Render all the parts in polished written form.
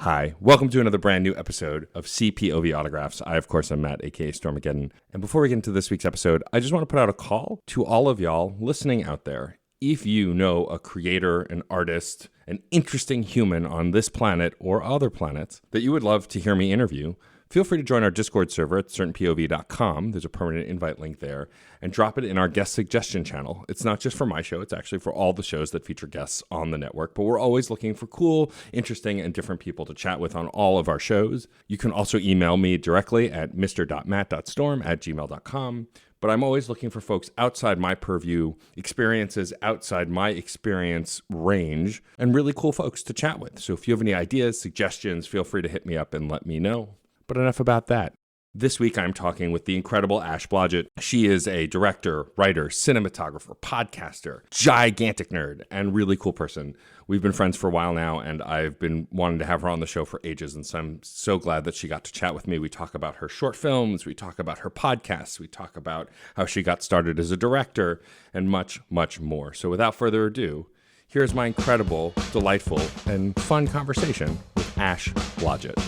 Hi, welcome to another brand new episode of CPOV Autographs. I, of course, am Matt, aka Stormageddon. And before we get into this week's episode, I just want to put out a call to all of y'all listening out there. If you know a creator, an artist, an interesting human on this planet or other planets that you would love to hear me interview, feel free to join our Discord server at certainpov.com. There's a permanent invite link there, and drop it in our guest suggestion channel. It's not just for my show, it's actually for all the shows that feature guests on the network, but we're always looking for cool, interesting, and different people to chat with on all of our shows. You can also email me directly at mr.matt.storm@gmail.com, but I'm always looking for folks outside my purview, experiences outside my experience range, and really cool folks to chat with. So if you have any ideas, suggestions, feel free to hit me up and let me know. But enough about that. This week, I'm talking with the incredible Ash Blodgett. She is a director, writer, cinematographer, podcaster, gigantic nerd, and really cool person. We've been friends for a while now, and I've been wanting to have her on the show for ages, and so I'm so glad that she got to chat with me. We talk about her short films, we talk about her podcasts, we talk about how she got started as a director, and much, much more. So without further ado, here's my incredible, delightful, and fun conversation with Ash Blodgett.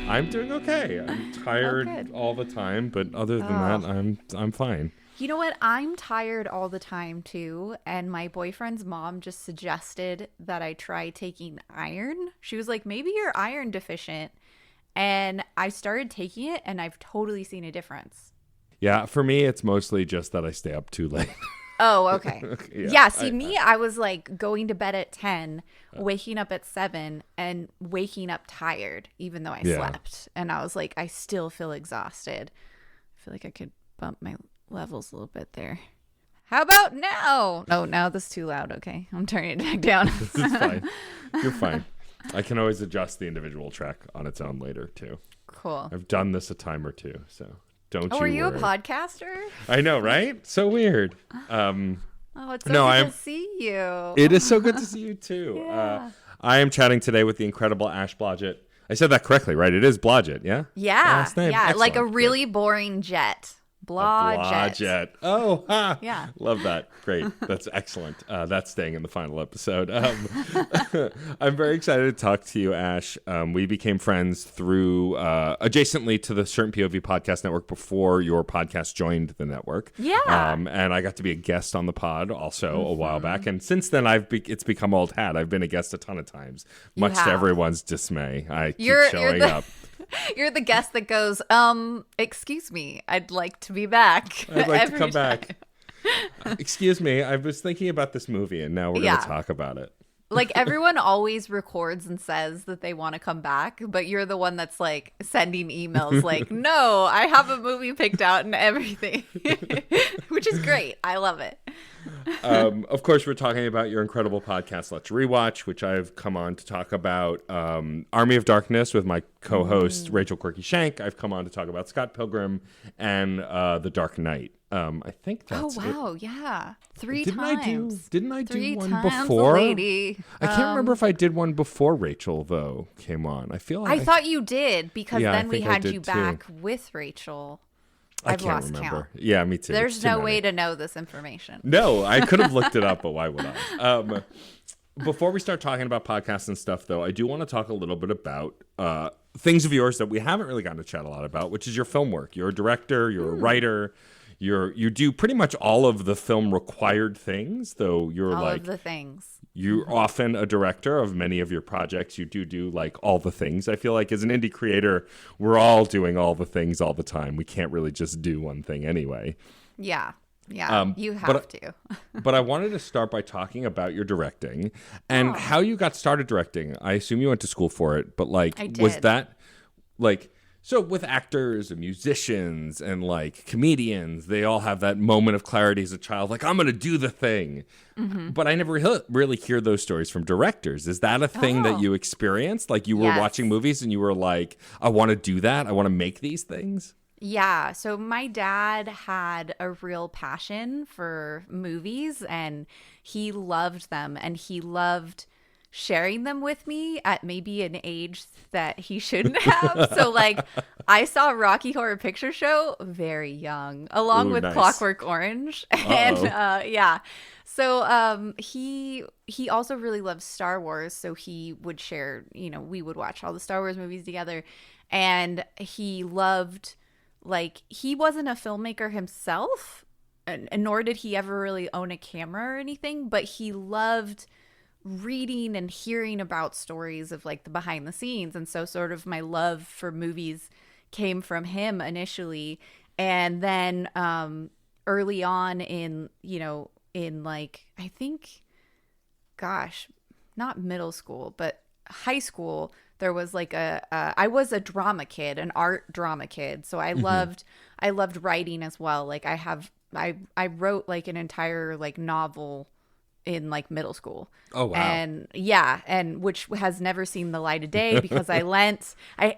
I'm doing okay. I'm tired all the time, but other than that, I'm fine. You know what? I'm tired all the time too, and my boyfriend's mom just suggested that I try taking iron. She was like, maybe you're iron deficient, and I started taking it, and I've totally seen a difference. Yeah, for me, it's mostly just that I stay up too late. Oh, okay. Yeah, see, I was like going to bed at 10, waking up at 7, and waking up tired, even though I slept. And I was like, I still feel exhausted. I feel like I could bump my levels a little bit there. How about now? Oh, now this is too loud. Okay, I'm turning it back down. This is fine. You're fine. I can always adjust the individual track on its own later, too. Cool. I've done this a time or two, so... Are you a podcaster? I know, right? So weird. It's so good to see you. It is so good to see you, too. Yeah. I am chatting today with the incredible Ash Blodgett. I said that correctly, right? It is Blodgett, yeah? Yeah. Last name. Yeah, excellent. like a really boring jet. Blodgett. Oh, ha. Yeah. Love that. Great. That's excellent. That's staying in the final episode. I'm very excited to talk to you, Ash. We became friends through adjacently to the Certain POV podcast network before your podcast joined the network. Yeah. And I got to be a guest on the pod also a while back. And since then, it's become old hat. I've been a guest a ton of times, much to everyone's dismay. I keep showing up. You're the guest that goes, excuse me, I'd like to be back. I'd like to come back. Excuse me, I was thinking about this movie and now we're going to talk about it. Like everyone always records and says that they want to come back, but you're the one that's like sending emails like, no, I have a movie picked out and everything, which is great. I love it. Of course, we're talking about your incredible podcast, Let's Rewatch, which I've come on to talk about Army of Darkness with my co-host, Rachel Quirky Shank. I've come on to talk about Scott Pilgrim and The Dark Knight. I think that's it. Oh, wow. Yeah. Didn't I do one times, before? lady. I can't remember if I did one before Rachel, though, came on. I feel like I thought you did because then we had you too. back with Rachel. I've lost remember. Count. Yeah, me too. There's no way to know this information. No, I could have looked it up, but why would I? Before we start talking about podcasts and stuff, though, I do want to talk a little bit about things of yours that we haven't really gotten to chat a lot about, which is your film work. You're a director, you're a writer, you do pretty much all of the film required things, though you're all of the things. You're often a director of many of your projects. You do like all the things. I feel like as an indie creator, we're all doing all the things all the time. We can't really just do one thing anyway. Yeah. Yeah, you have to. But I wanted to start by talking about your directing and how you got started directing. I assume you went to school for it, but like, was that like... So with actors and musicians and like comedians, they all have that moment of clarity as a child, like, I'm going to do the thing. Mm-hmm. But I never really hear those stories from directors. Is that a thing that you experienced? Like you were watching movies and you were like, I want to do that. I want to make these things. Yeah, so my dad had a real passion for movies and he loved them and he loved sharing them with me at maybe an age that he shouldn't have. So like I saw Rocky Horror Picture Show very young along Ooh, with nice. Clockwork Orange and yeah. So he also really loves Star Wars, so he would share, we would watch all the Star Wars movies together and he loved like he wasn't a filmmaker himself, and nor did he ever really own a camera or anything, but he loved reading and hearing about stories of like the behind the scenes. And so sort of my love for movies came from him initially. And then early on in, in like, I think, gosh, not middle school, but high school, there was like I was a drama kid, an art drama kid. So I loved writing as well. Like I wrote like an entire like novel in like middle school. Oh, wow. And yeah, and which has never seen the light of day because it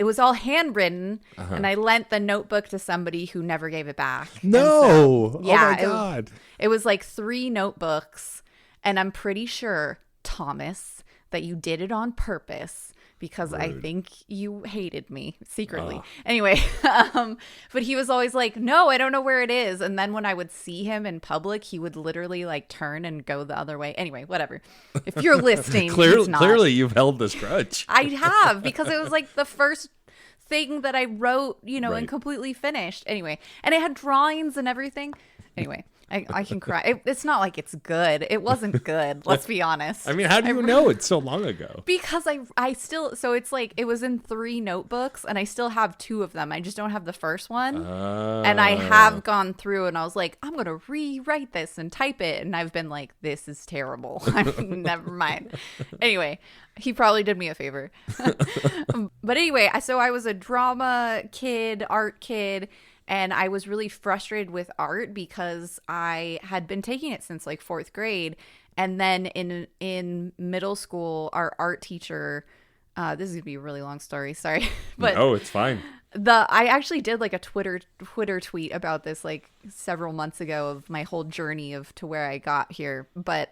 was all handwritten and I lent the notebook to somebody who never gave it back. No. Yeah, oh my God. It was like 3 notebooks and I'm pretty sure, Thomas, that you did it on purpose because Rude. I think you hated me secretly. Anyway, but he was always like, no, I don't know where it is. And then when I would see him in public, he would literally like turn and go the other way. Anyway, whatever. If you're listening, Clearly you've held this grudge. I have, because it was like the first thing that I wrote, Right. and completely finished. Anyway, and it had drawings and everything. Anyway, I can cry. It's not like it's good. It wasn't good. Let's be honest. I mean, how do you know it's so long ago? Because I still, so it's like, it was in 3 notebooks and I still have 2 of them. I just don't have the first one. And I have gone through and I was like, I'm going to rewrite this and type it. And I've been like, this is terrible. Never mind. Anyway, he probably did me a favor. But anyway, so I was a drama kid, art kid. And I was really frustrated with art because I had been taking it since like 4th grade. And then in middle school, our art teacher, this is going to be a really long story, sorry. But no, it's fine. I actually did like a Twitter tweet about this like several months ago of my whole journey to where I got here. But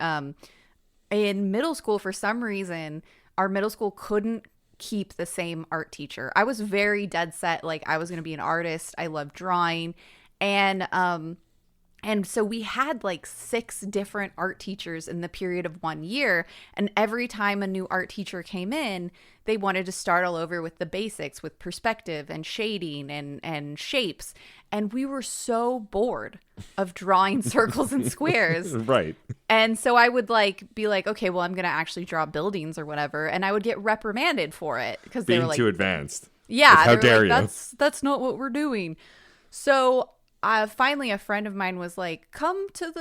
in middle school, for some reason, our middle school couldn't keep the same art teacher. I was very dead set, like I was going to be an artist. I loved drawing. And so we had like 6 different art teachers in the period of 1 year. And every time a new art teacher came in, they wanted to start all over with the basics, with perspective and shading and shapes. And we were so bored of drawing circles and squares. Right. And so I would like be like, okay, well, I'm going to actually draw buildings or whatever. And I would get reprimanded for it because they were like, too advanced. yeah, like, how dare like, you? That's not what we're doing. So finally, a friend of mine was like, come to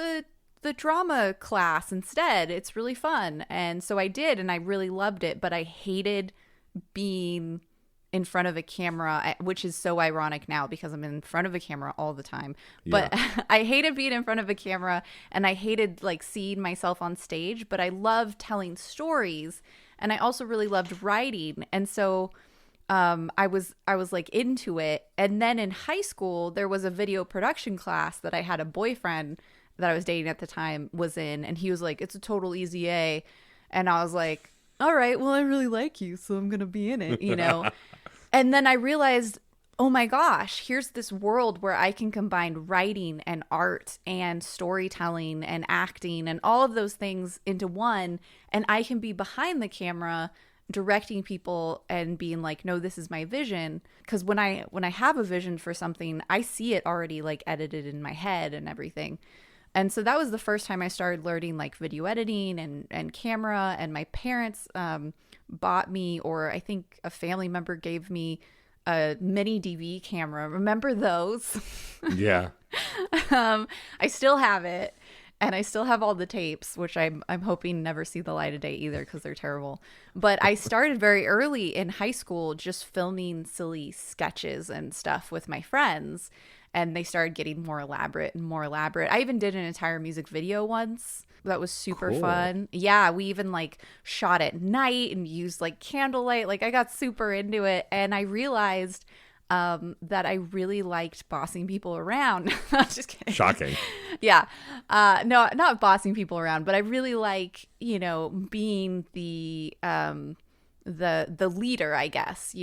the drama class instead. It's really fun. And so I did, and I really loved it. But I hated being in front of a camera, which is so ironic now because I'm in front of a camera all the time. But I hated being in front of a camera, and I hated like seeing myself on stage. But I loved telling stories, and I also really loved writing. And so I was like into it. And then in high school, there was a video production class that I had a boyfriend that I was dating at the time was in, and he was like, it's a total easy A. And I was like, all right, well, I really like you, so I'm going to be in it, And then I realized, oh my gosh, here's this world where I can combine writing and art and storytelling and acting and all of those things into one. And I can be behind the camera directing people and being like, no, this is my vision. Because when I have a vision for something, I see it already like edited in my head and everything. And so that was the first time I started learning like video editing and camera. And my parents bought me, or I think a family member gave me, a mini DV camera. Remember those? Yeah. I still have it. And I still have all the tapes, which I'm hoping never see the light of day either because they're terrible. But I started very early in high school just filming silly sketches and stuff with my friends. And they started getting more elaborate and more elaborate. I even did an entire music video once. That was super fun. Yeah, we even like shot at night and used like candlelight. Like I got super into it. And I realized that I really liked bossing people around. Just kidding. Shocking. Yeah. No, not bossing people around, but I really like, being the leader, I guess.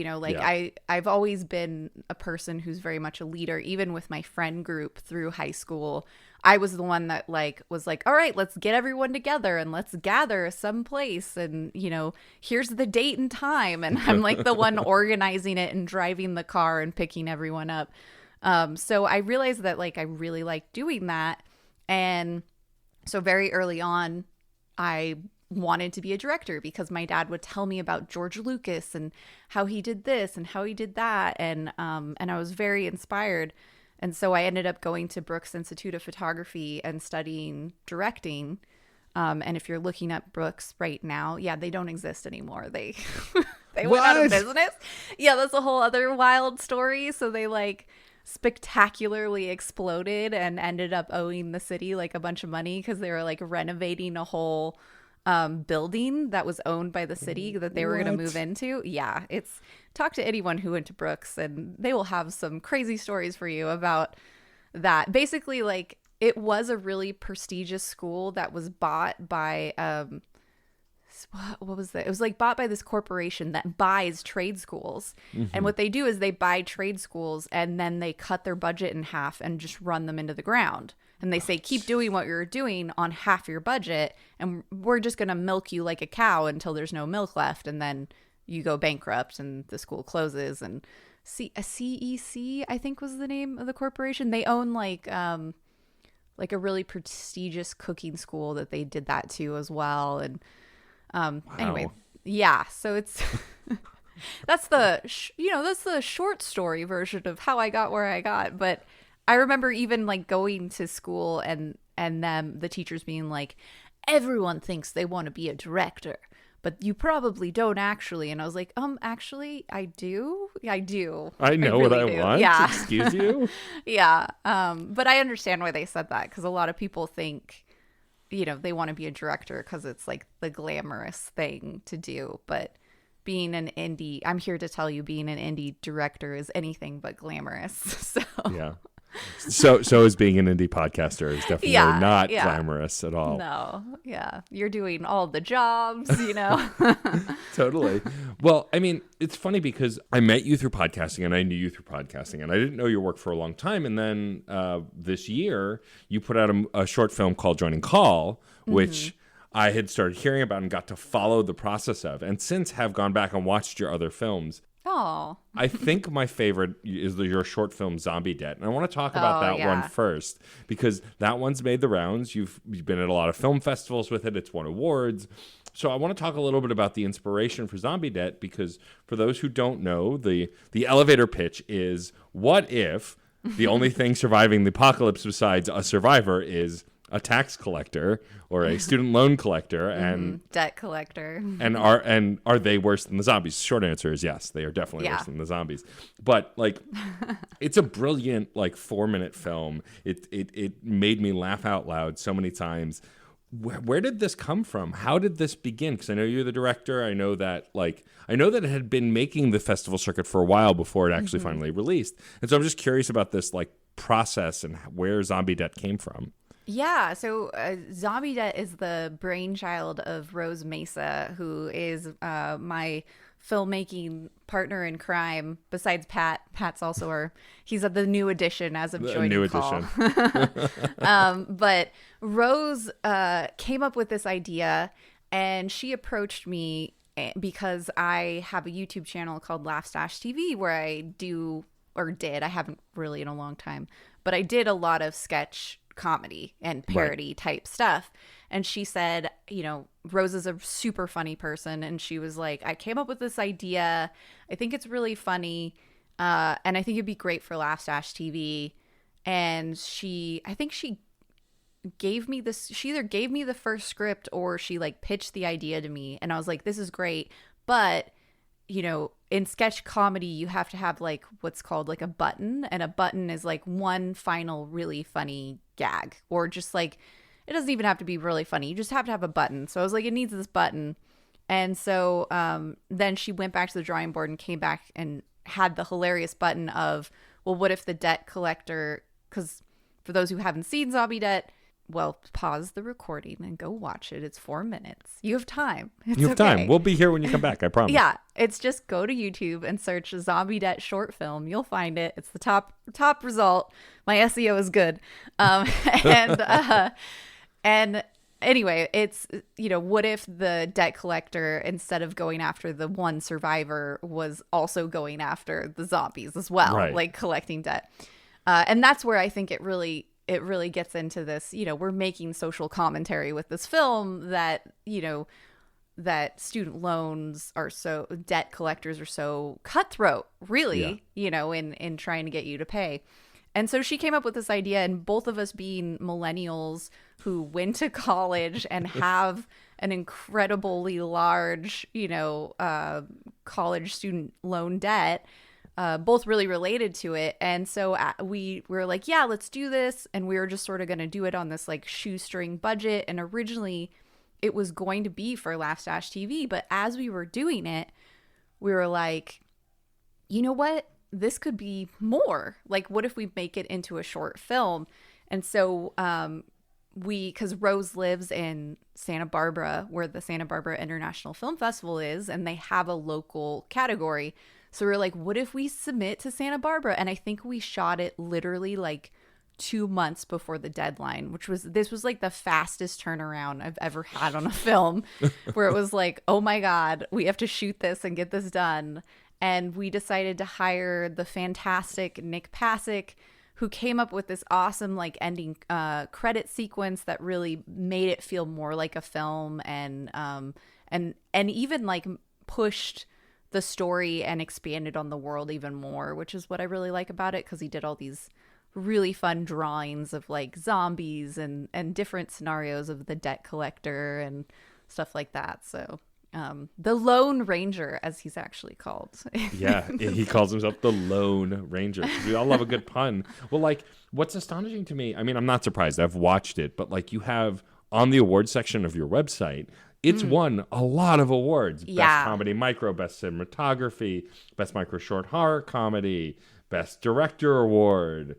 I've always been a person who's very much a leader. Even with my friend group through high school, I was the one that was like, all right, let's get everyone together and let's gather someplace, and here's the date and time, and I'm like the one organizing it and driving the car and picking everyone up. So I realized that I really like doing that, and so very early on I wanted to be a director because my dad would tell me about George Lucas and how he did this and how he did that, and I was very inspired. And so I ended up going to Brooks Institute of Photography and studying directing. And if you're looking at Brooks right now, yeah, they don't exist anymore. They went out of business. Yeah, that's a whole other wild story. So they spectacularly exploded and ended up owing the city a bunch of money because they were renovating a whole building that was owned by the city that they were going to move into. Yeah, talk to anyone who went to Brooks and they will have some crazy stories for you about that. Basically, it was a really prestigious school that was bought by what was that? It was bought by this corporation that buys trade schools. Mm-hmm. And what they do is they buy trade schools and then they cut their budget in half and just run them into the ground. And they say, keep doing what you're doing on half your budget, and we're just going to milk you like a cow until there's no milk left, and then you go bankrupt and the school closes. And CEC, I think, was the name of the corporation. They own a really prestigious cooking school that they did that to as well. And anyway, yeah. So it's that's the that's the short story version of how I got where I got, but. I remember even going to school and them, the teachers being like, everyone thinks they want to be a director, but you probably don't actually. And I was like, actually, I do. I do. I know what I want. Yeah. Excuse you. Yeah. But I understand why they said that, because a lot of people think, they want to be a director because it's the glamorous thing to do. But being an indie, I'm here to tell you, being an indie director is anything but glamorous. So yeah. So is being an indie podcaster is definitely not glamorous at all. No, yeah. You're doing all the jobs, Totally. Well, I mean, it's funny because I met you through podcasting and I knew you through podcasting, and I didn't know your work for a long time. And then this year you put out a short film called Joining Call, which I had started hearing about and got to follow the process of, and since have gone back and watched your other films. Oh. I think my favorite is your short film Zombie Debt, and I want to talk about that one first because that one's made the rounds. You've been at a lot of film festivals with it. It's won awards. So I want to talk a little bit about the inspiration for Zombie Debt, because for those who don't know, the elevator pitch is, what if the only thing surviving the apocalypse besides a survivor is a tax collector or a student loan collector and debt collector. And are they worse than the zombies? Short answer is yes, they are definitely worse than the zombies. But it's a brilliant 4-minute film. It made me laugh out loud so many times. Where did this come from? How did this begin? Because I know you're the director. I know that it had been making the festival circuit for a while before it actually finally released. And so I'm just curious about this process and where Zombie Debt came from. Yeah, so Zombie Debt is the brainchild of Rose Mesa, who is my filmmaking partner in crime. Besides Pat, Pat's also he's the new addition as of Joining Call. But Rose came up with this idea, and she approached me because I have a YouTube channel called Laugh/TV where I do, or did, I haven't really in a long time, but I did a lot of sketch comedy and parody type stuff. And she said, Rose is a super funny person, and she was like, I came up with this idea, I think it's really funny, and I think it'd be great for Laugh/TV. And I think she gave me this, she either gave me the first script or she pitched the idea to me, and I was like, this is great, but in sketch comedy, you have to have what's called a button, and a button is one final really funny gag, or just it doesn't even have to be really funny. You just have to have a button. So I was like, it needs this button. And so then she went back to the drawing board and came back and had the hilarious button of, well, what if the debt collector, because for those who haven't seen Zombie Debt, well, pause the recording and go watch it. It's 4 minutes. You have time. It's You have time. We'll be here when you come back. I promise. Yeah. It's just go to YouTube and search Zombie Debt short film. You'll find it. It's the top result. My SEO is good. And anyway, it's, what if the debt collector, instead of going after the one survivor, was also going after the zombies as well, right. like collecting debt. And that's where I think it really gets into this, we're making social commentary with this film that, that student loans are so, debt collectors are so cutthroat, really, in trying to get you to pay. And so she came up with this idea, and both of us being millennials who went to college and have an incredibly large, college student loan debt, both really related to it. And so we were like, yeah, let's do this. And we were just sort of going to do it on this like shoestring budget. And originally it was going to be for Laugh Stash TV. But as we were doing it, we were like, you know what? This could be more. Like, what if we make it into a short film? And so because Rose lives in Santa Barbara, where the Santa Barbara International Film Festival is, and they have a local category. So we're like, what if we submit to Santa Barbara? And I think we shot it literally like 2 months before the deadline, this was like the fastest turnaround I've ever had on a film, where it was like, oh my God, we have to shoot this and get this done. And we decided to hire the fantastic Nick Pasick, who came up with this awesome like ending credit sequence that really made it feel more like a film, and even like pushed the story and expanded on the world even more, which is what I really like about it, because he did all these really fun drawings of like zombies and different scenarios of the debt collector and stuff like that. So the Lone Ranger, as he's actually called. Yeah, he calls himself the Lone Ranger. We all love a good pun. Well, like, what's astonishing to me, I mean, I'm not surprised. I've watched it, but like, you have on the awards section of your website, it's won a lot of awards. Yeah. Best comedy micro, best cinematography, best micro short horror comedy, best director award,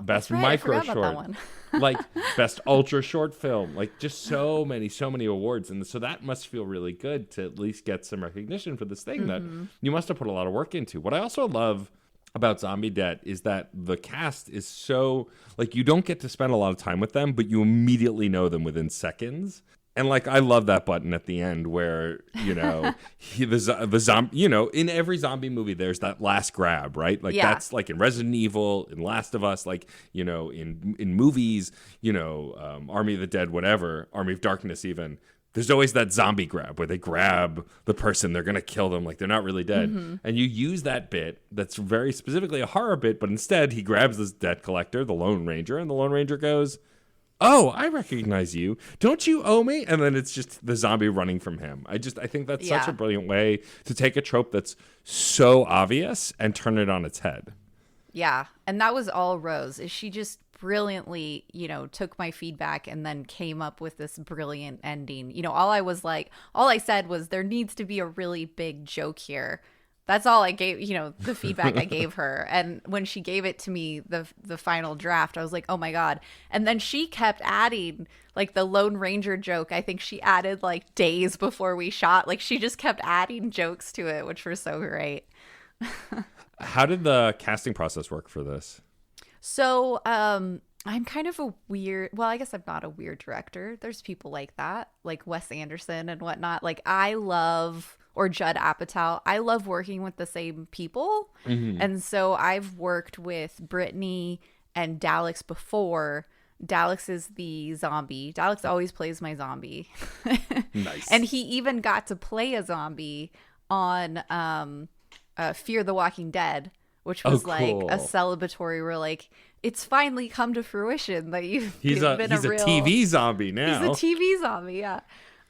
best micro short, like best ultra short film, like just so many awards. And so that must feel really good to at least get some recognition for this thing that you must have put a lot of work into. What I also love about Zombie Debt is that the cast is so, like, you don't get to spend a lot of time with them, but you immediately know them within seconds. And like, I love that button at the end where, the zombie, in every zombie movie, there's that last grab, right? Like, that's like in Resident Evil, in Last of Us, like, in movies, Army of the Dead, whatever, Army of Darkness even, there's always that zombie grab where they grab the person, they're going to kill them, like they're not really dead. And you use that bit that's very specifically a horror bit, but instead he grabs this debt collector, the Lone Ranger, and the Lone Ranger goes, oh, I recognize you. Don't you owe me? And then it's just the zombie running from him. I think that's such a brilliant way to take a trope that's so obvious and turn it on its head. Yeah. And that was all Rose. Is she just brilliantly, took my feedback and then came up with this brilliant ending. All I said was there needs to be a really big joke here. That's all I gave, the feedback I gave her. And when she gave it to me, the final draft, I was like, oh my God. And then she kept adding, like, the Lone Ranger joke. I think she added like days before we shot. Like, she just kept adding jokes to it, which were so great. How did the casting process work for this? So, I'm kind of I guess I'm not a weird director. There's people like that, like Wes Anderson and whatnot. Like, or Judd Apatow. I love working with the same people. And so I've worked with Brittany and Daleks before. Daleks is the zombie. Daleks always plays my zombie. Nice. And he even got to play a zombie on Fear the Walking Dead, which was cool. Like a celebratory, where like, it's finally come to fruition that he's a TV zombie now. He's a TV zombie, yeah.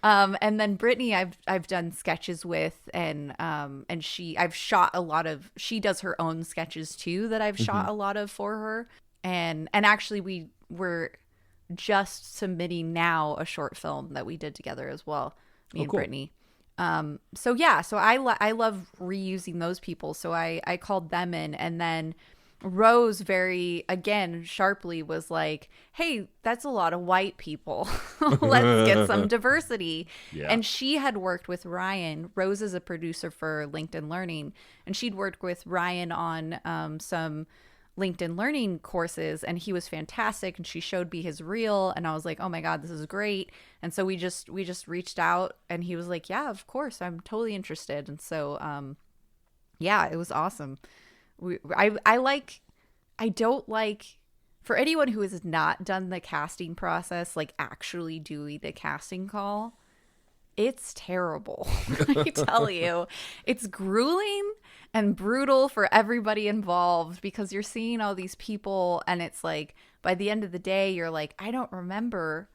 And then Brittany, I've done sketches with, and I've shot a lot of. She does her own sketches too that I've shot a lot of for her, and actually we're just submitting now a short film that we did together as well, me and Brittany. So yeah, so I love reusing those people. So I called them in, and then Rose very, again, sharply was like, hey, that's a lot of white people. Let's get some diversity. Yeah. And she had worked with Ryan. Rose is a producer for LinkedIn Learning, and she'd worked with Ryan on some LinkedIn Learning courses, and he was fantastic, and she showed me his reel, and I was like, oh my God, this is great. And so we just reached out, and he was like, yeah, of course, I'm totally interested. And so yeah, it was awesome. I don't like, for anyone who has not done the casting process, like actually doing the casting call, it's terrible. I tell you, it's grueling and brutal for everybody involved, because you're seeing all these people, and it's like, by the end of the day, you're like, I don't remember.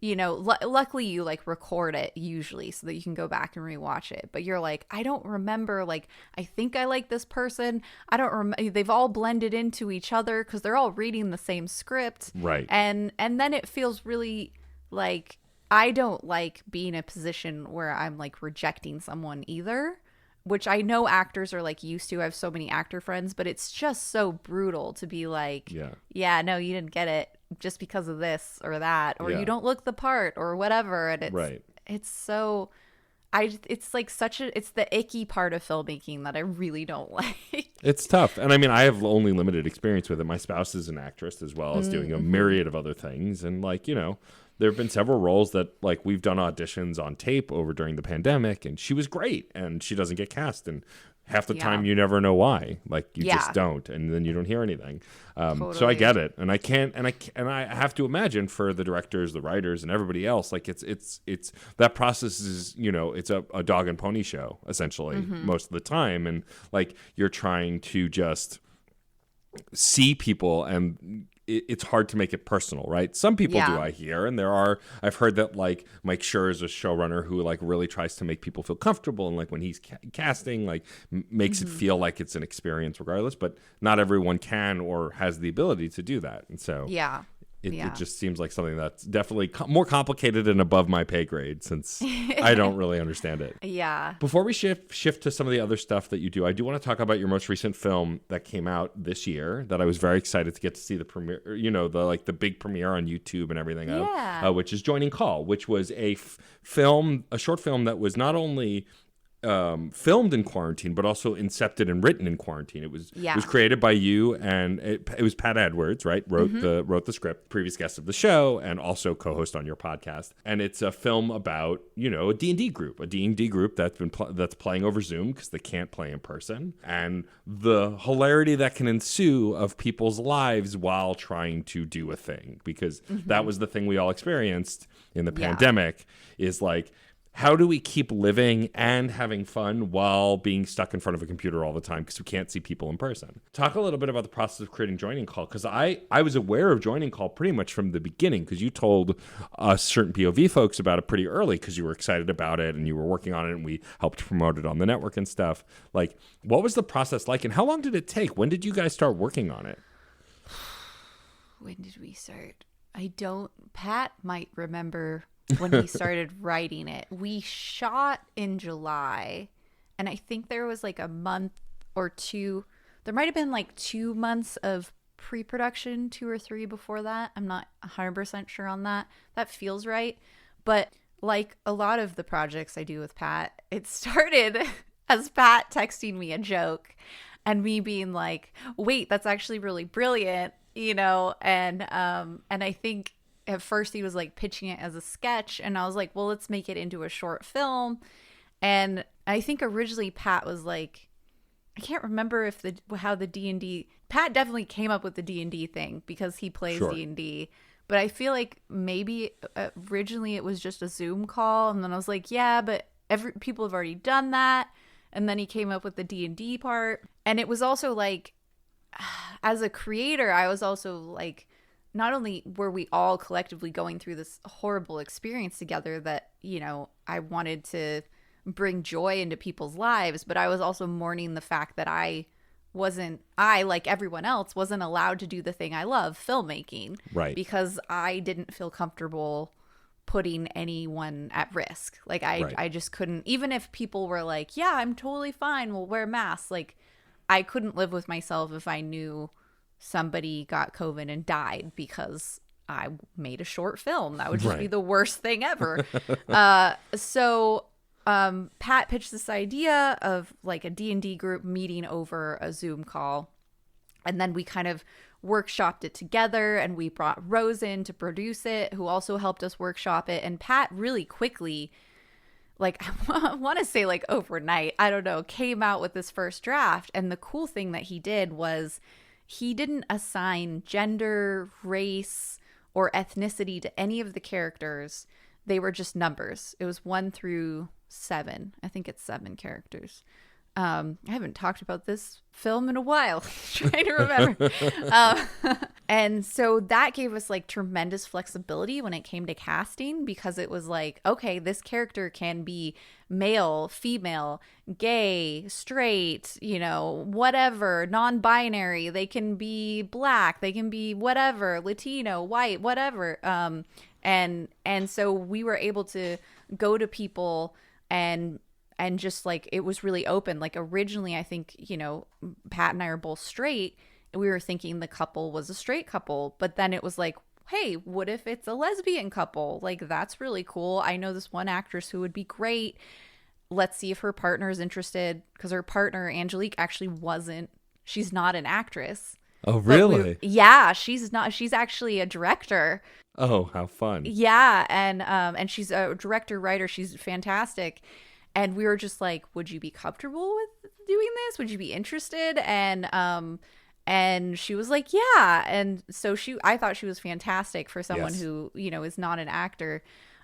Luckily you like record it usually so that you can go back and rewatch it. But you're like, I don't remember, like, I think I like this person. I don't remember. They've all blended into each other because they're all reading the same script. Right. And then it feels really like, I don't like being in a position where I'm like rejecting someone either, which I know actors are like used to. I have so many actor friends, but it's just so brutal to be like, yeah, no, you didn't get it just because of this or that, or you don't look the part or whatever. And it's so, it's like it's the icky part of filmmaking that I really don't like. It's tough. And I mean, I have only limited experience with it. My spouse is an actress as well as doing a myriad of other things. And like, there have been several roles that like we've done auditions on tape over during the pandemic, and she was great, and she doesn't get cast. And half the time you never know why. Like you just don't, and then you don't hear anything. So I get it, and I have to imagine for the directors, the writers, and everybody else, like it's that process is, it's a dog and pony show essentially most of the time, and like you're trying to just see people, and it's hard to make it personal, right? Some people do, I hear, and I've heard that like Mike Schur is a showrunner who like really tries to make people feel comfortable, and like when he's casting, like makes it feel like it's an experience regardless, but not everyone can or has the ability to do that. And so it just seems like something that's definitely more complicated and above my pay grade, since I don't really understand it. Yeah. Before we shift to some of the other stuff that you do, I do want to talk about your most recent film that came out this year that I was very excited to get to see the premiere, the big premiere on YouTube and everything of, which is Joining Call, which was a short film that was not only filmed in quarantine, but also incepted and written in quarantine. It was created by you, and it was Pat Edwards, right? Wrote the script, previous guest of the show, and also co-host on your podcast. And it's a film about a D&D group that's playing over Zoom because they can't play in person, and the hilarity that can ensue of people's lives while trying to do a thing, because that was the thing we all experienced in the pandemic. Is like, how do we keep living and having fun while being stuck in front of a computer all the time because we can't see people in person? Talk a little bit about the process of creating Joining Call, because I was aware of Joining Call pretty much from the beginning, because you told us certain POV folks about it pretty early because you were excited about it and you were working on it, and we helped promote it on the network and stuff. Like, what was the process like, and how long did it take? When did you guys start working on it? When did we start? Pat might remember when he started writing it. We shot in July, and I think there was like a month or two. There might have been like 2 months of pre-production, 2 or 3 before that. I'm not 100% sure on that. That feels right. But like a lot of the projects I do with Pat, it started as Pat texting me a joke and me being like, wait, that's actually really brilliant, and I think at first he was like pitching it as a sketch, and I was like, well, let's make it into a short film. And I think originally Pat was like, I can't remember how the D&D, Pat definitely came up with the D&D thing because he plays D&D, but I feel like maybe originally it was just a Zoom call, and then I was like, yeah, but people have already done that. And then he came up with the D&D part. And it was also like, as a creator, I was also like, not only were we all collectively going through this horrible experience together that, I wanted to bring joy into people's lives, but I was also mourning the fact that I, like everyone else, wasn't allowed to do the thing I love, filmmaking. Right. Because I didn't feel comfortable putting anyone at risk. Like I just couldn't, even if people were like, yeah, I'm totally fine, we'll wear masks. Like I couldn't live with myself if I knew somebody got COVID and died because I made a short film. That would just be the worst thing ever. So Pat pitched this idea of like a D&D group meeting over a Zoom call. And then we kind of workshopped it together, and we brought Rose in to produce it, who also helped us workshop it. And Pat really quickly, like I want to say like overnight, I don't know, came out with this first draft. And the cool thing that he did was he didn't assign gender, race, or ethnicity to any of the characters. They were just numbers. It was 1 through 7. I think it's 7 characters. I haven't talked about this film in a while. Trying to remember. And so that gave us like tremendous flexibility when it came to casting, because it was like, okay, this character can be male, female, gay, straight, you know, whatever, non-binary. They can be black. They can be whatever, Latino, white, whatever. And so we were able to go to people and just like, it was really open. Like originally, I think, you know, Pat and I are both straight, and we were thinking the couple was a straight couple, but then it was like, hey, what if it's a lesbian couple? Like, that's really cool. I know this one actress who would be great. Let's see if her partner is interested, because her partner, Angelique, actually she's not an actress. Oh, really? Yeah, she's not. She's actually a director. Oh, how fun. Yeah, and she's a director, writer. She's fantastic. And we were just like, would you be comfortable with doing this? Would you be interested? And she was like, yeah. And so I thought she was fantastic for someone who, you know, is not an actor.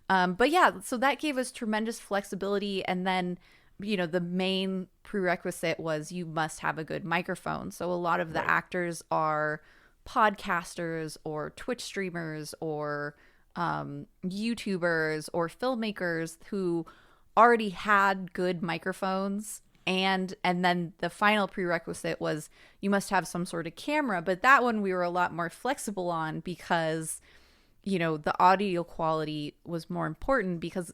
But yeah, so that gave us tremendous flexibility. And then, you know, the main prerequisite was you must have a good microphone. So a lot of the actors are podcasters or Twitch streamers or YouTubers or filmmakers who already had good microphones, and then the final prerequisite was you must have some sort of camera. But that one we were a lot more flexible on, because, you know, the audio quality was more important, because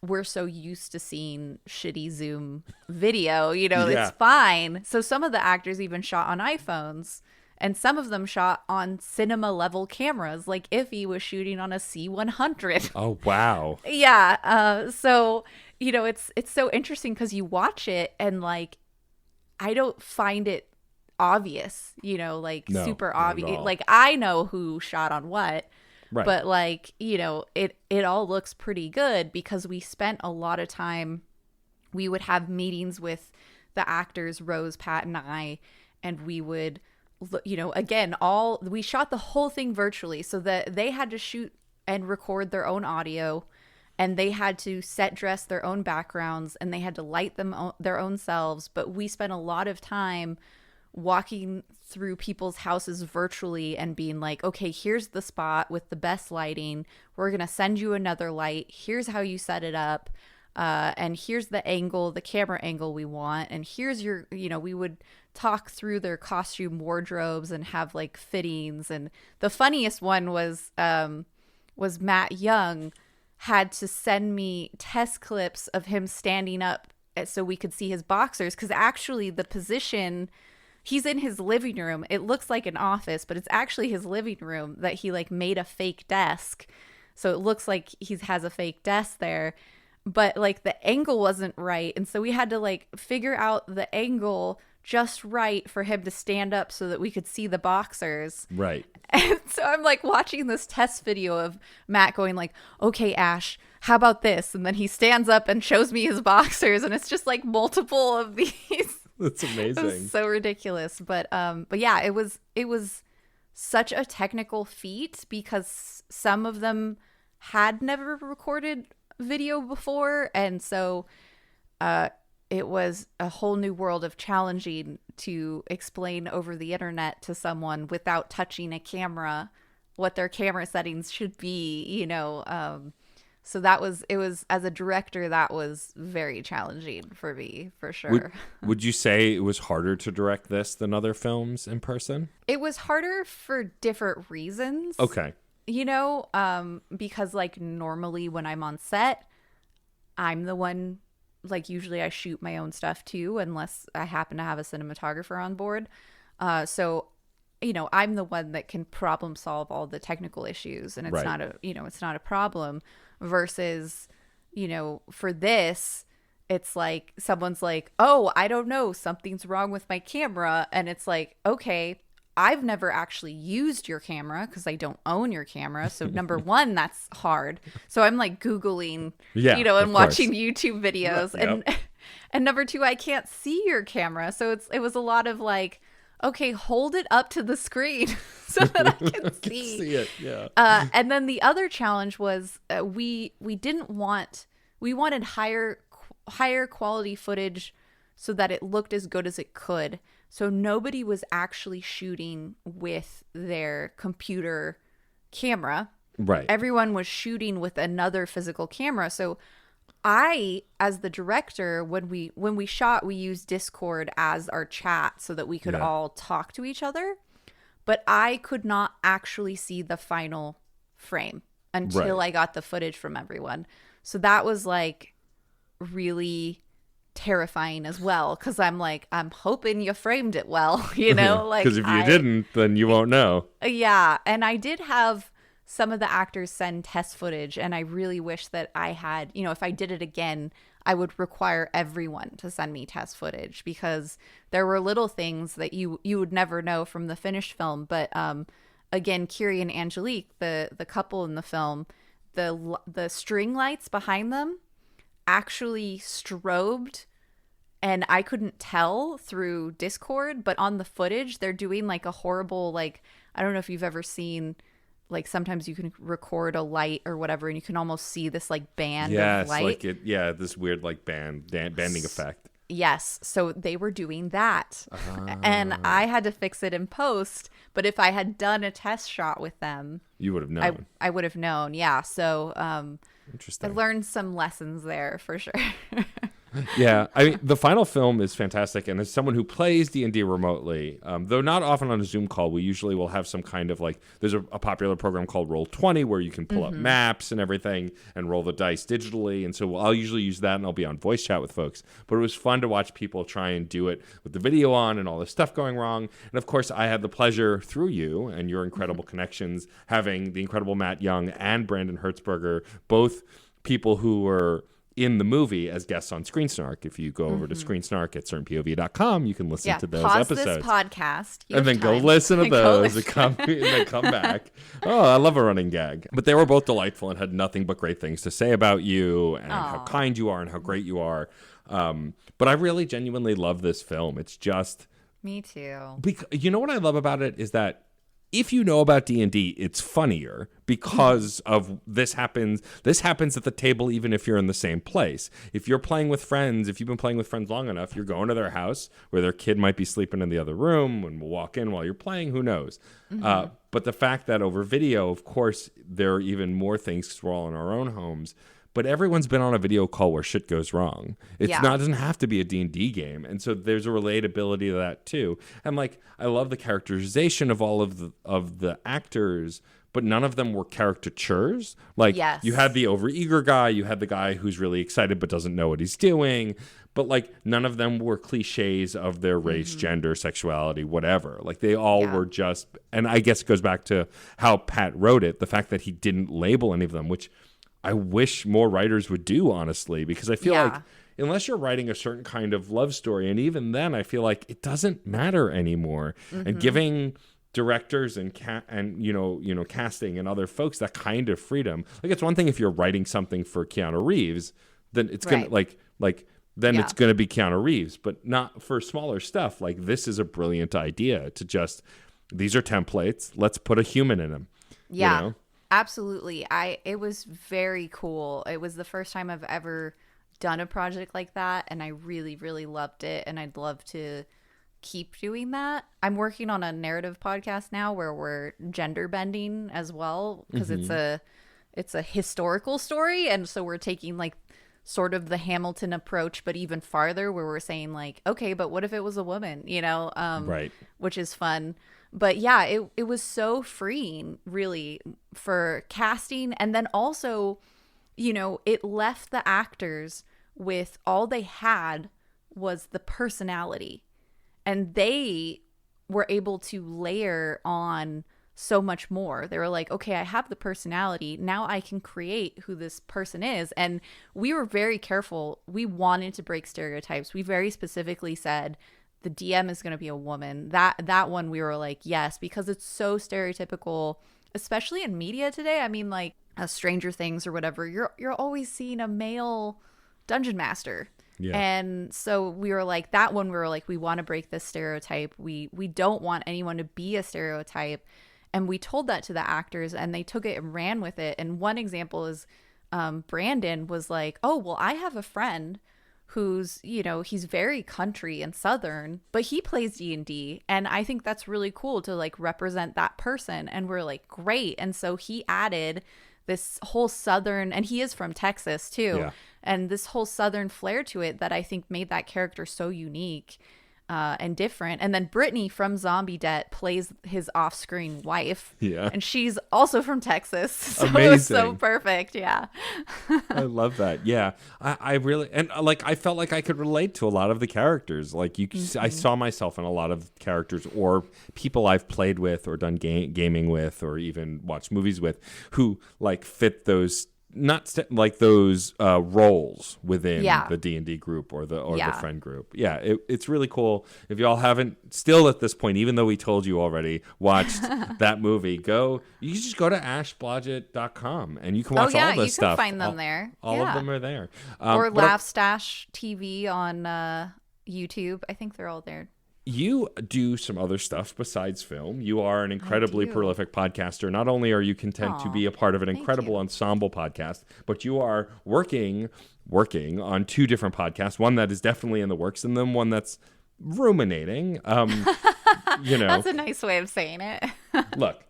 we're so used to seeing shitty Zoom video, you know. It's fine. So some of the actors even shot on iPhones, and some of them shot on cinema level cameras. Like Iffy was shooting on a C100. Oh, wow. Yeah. So, you know, it's so interesting, because you watch it and like, I don't find it obvious, you know, like super obvious. Like I know who shot on what, but like, you know, it all looks pretty good, because we spent a lot of time. We would have meetings with the actors, Rose, Pat, and I, and we would, you know, again, we shot the whole thing virtually, so that they had to shoot and record their own audio, and they had to set dress their own backgrounds, and they had to light them their own selves. But we spent a lot of time walking through people's houses virtually and being like, okay, here's the spot with the best lighting. We're going to send you another light. Here's how you set it up. And here's the angle, the camera angle we want. And here's your, you know, we would talk through their costume wardrobes and have like fittings. And the funniest one was Matt Young had to send me test clips of him standing up so we could see his boxers, because actually the position, he's in his living room. It looks like an office, but it's actually his living room that he like made a fake desk. So it looks like he has a fake desk there, but like the angle wasn't right. And so we had to like figure out the angle just right for him to stand up so that we could see the boxers. Right. And so I'm like watching this test video of Matt going like, okay, Ash, how about this? And then he stands up and shows me his boxers, and it's just like multiple of these. That's amazing. It was so ridiculous. But yeah, it was such a technical feat, because some of them had never recorded video before. And so it was a whole new world of challenging to explain over the internet to someone without touching a camera what their camera settings should be, you know. So it was as a director, that was very challenging for me, for sure. Would you say it was harder to direct this than other films in person? It was harder for different reasons. Okay. because like normally when I'm on set, I'm the one, like usually I shoot my own stuff too, unless I happen to have a cinematographer on board. So, I'm the one that can problem solve all the technical issues, and it's not a problem versus, for this, it's like someone's like, oh, I don't know, something's wrong with my camera. And it's like, okay, I've never actually used your camera because I don't own your camera. So number one, that's hard. So I'm like Googling, and watching YouTube videos. Yep. And number two, I can't see your camera. So it was a lot of like, okay, hold it up to the screen so that I can see it. Yeah. And then the other challenge was we wanted higher quality footage so that it looked as good as it could. So nobody was actually shooting with their computer camera. Right. Everyone was shooting with another physical camera. So I, as the director, when we shot, we used Discord as our chat so that we could all talk to each other. But I could not actually see the final frame until I got the footage from everyone. So that was like really terrifying as well, because I'm like, I'm hoping you framed it well, like, because if you didn't, then you won't know. Yeah. And I did have some of the actors send test footage, and I really wish that I had, if I did it again, I would require everyone to send me test footage, because there were little things that you would never know from the finished film. But again, Kiri and Angelique, the couple in the film, the string lights behind them actually strobed, and I couldn't tell through Discord, but on the footage they're doing like a horrible, like, I don't know if you've ever seen, like, sometimes you can record a light or whatever and you can almost see this like band of light. This weird like banding effect. Yes, so they were doing that. And I had to fix it in post, but if I had done a test shot with them, you would have known. I would have known. Yeah, so interesting. I learned some lessons there for sure. Yeah, I mean, the final film is fantastic, and as someone who plays D&D remotely, though not often on a Zoom call, we usually will have some kind of like, there's a popular program called Roll20 where you can pull up maps and everything and roll the dice digitally, and so I'll usually use that, and I'll be on voice chat with folks. But it was fun to watch people try and do it with the video on and all this stuff going wrong. And of course, I had the pleasure through you and your incredible connections having the incredible Matt Young and Brandon Hertzberger, both people who were in the movie as guests on Screen Snark. If you go over to Screen Snark at certainpov.com, you can listen to those pause episodes. This podcast. And then go listen to those and then come back. Oh, I love a running gag. But they were both delightful and had nothing but great things to say about you and how kind you are and how great you are. But I really genuinely love this film. It's just... Me too. You know what I love about it is that if you know about D&D, it's funnier because of this happens at the table even if you're in the same place. If you're playing with friends, if you've been playing with friends long enough, you're going to their house where their kid might be sleeping in the other room and will walk in while you're playing, who knows? But the fact that over video, of course, there are even more things because we're all in our own homes. But everyone's been on a video call where shit goes wrong. It doesn't have to be a D&D game. And so there's a relatability to that too. And like, I love the characterization of all of the actors, but none of them were caricatures. Like, you had the overeager guy, you had the guy who's really excited but doesn't know what he's doing. But like, none of them were cliches of their race, gender, sexuality, whatever. Like, they all were just, and I guess it goes back to how Pat wrote it, the fact that he didn't label any of them, which I wish more writers would do, honestly, because I feel like unless you're writing a certain kind of love story, and even then I feel like it doesn't matter anymore. And giving directors and casting and other folks that kind of freedom, like, it's one thing if you're writing something for Keanu Reeves, then it's gonna it's gonna be Keanu Reeves, but not for smaller stuff. Like, this is a brilliant idea to just, these are templates, let's put a human in them. Yeah. You know? Absolutely. It was very cool. It was the first time I've ever done a project like that, and I really, really loved it, and I'd love to keep doing that. I'm working on a narrative podcast now where we're gender bending as well, because it's a historical story, and so we're taking like sort of the Hamilton approach, but even farther, where we're saying like, okay, but what if it was a woman, Right. Which is fun. But yeah, it was so freeing, really, for casting. And then also, it left the actors with all they had was the personality. And they were able to layer on so much more. They were like, okay, I have the personality. Now I can create who this person is. And we were very careful. We wanted to break stereotypes. We very specifically said the DM is going to be a woman. That one we were like, yes, because it's so stereotypical, especially in media today. I mean, like Stranger Things or whatever, you're always seeing a male dungeon master. Yeah. And so we were like, that one, we were like, we want to break this stereotype. We don't want anyone to be a stereotype. And we told that to the actors, and they took it and ran with it. And one example is Brandon was like, oh, well, I have a friend who's, he's very country and Southern, but he plays D&D. And I think that's really cool to like represent that person. And we're like, great. And so he added this whole Southern, and he is from Texas too. Yeah. And this whole Southern flair to it that I think made that character so unique and different. And then Brittany from Zombie Debt plays his off-screen wife. Yeah. And she's also from Texas. So amazing. It was so perfect. Yeah. I love that. Yeah. I really, and like, I felt like I could relate to a lot of the characters. Like I saw myself in a lot of characters or people I've played with or done gaming with or even watched movies with who like fit those like those roles within the D&D group or the friend group. Yeah, it's really cool. If y'all haven't still at this point, even though we told you already, watched that movie, you can just go to ashblodgett.com and you can watch all this stuff. You can find them there. All of them are there. Or Laugh Stash TV on YouTube. I think they're all there. You do some other stuff besides film. You are an incredibly prolific podcaster. Not only are you content to be a part of an incredible ensemble podcast, but you are working on 2 different podcasts. One that is definitely in the works, and then one that's ruminating. That's a nice way of saying it. Look,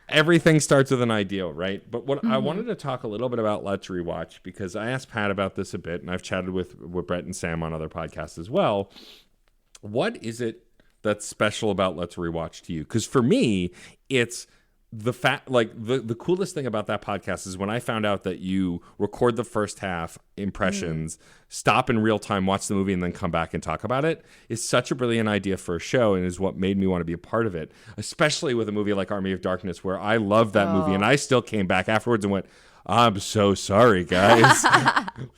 everything starts with an ideal, right? But what I wanted to talk a little bit about Let's Rewatch, because I asked Pat about this a bit, and I've chatted with Brett and Sam on other podcasts as well. What is it that's special about Let's Rewatch to you? Because for me, it's the fact, like the coolest thing about that podcast is when I found out that you record the first half impressions, stop in real time, watch the movie, and then come back and talk about it is such a brilliant idea for a show and is what made me want to be a part of it, especially with a movie like Army of Darkness, where I love that movie and I still came back afterwards and went, I'm so sorry, guys.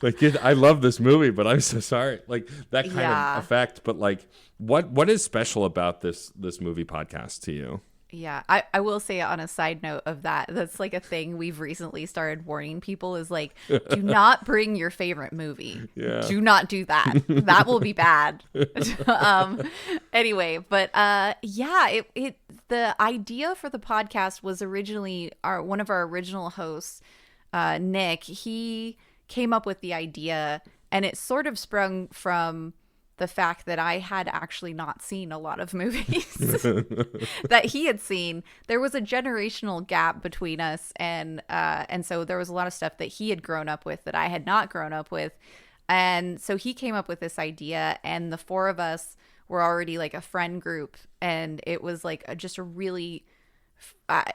Like, I love this movie, but I'm so sorry. Like that kind of effect. But like, what is special about this movie podcast to you? Yeah, I will say on a side note of that's like a thing we've recently started warning people is like, do not bring your favorite movie. Yeah. Do not do that. That will be bad. Anyway, but the idea for the podcast was originally one of our original hosts, Nick. He came up with the idea, and it sort of sprung from the fact that I had actually not seen a lot of movies that he had seen. There was a generational gap between us, and so there was a lot of stuff that he had grown up with that I had not grown up with. And so he came up with this idea, and the 4 of us were already like a friend group, and it was like just a really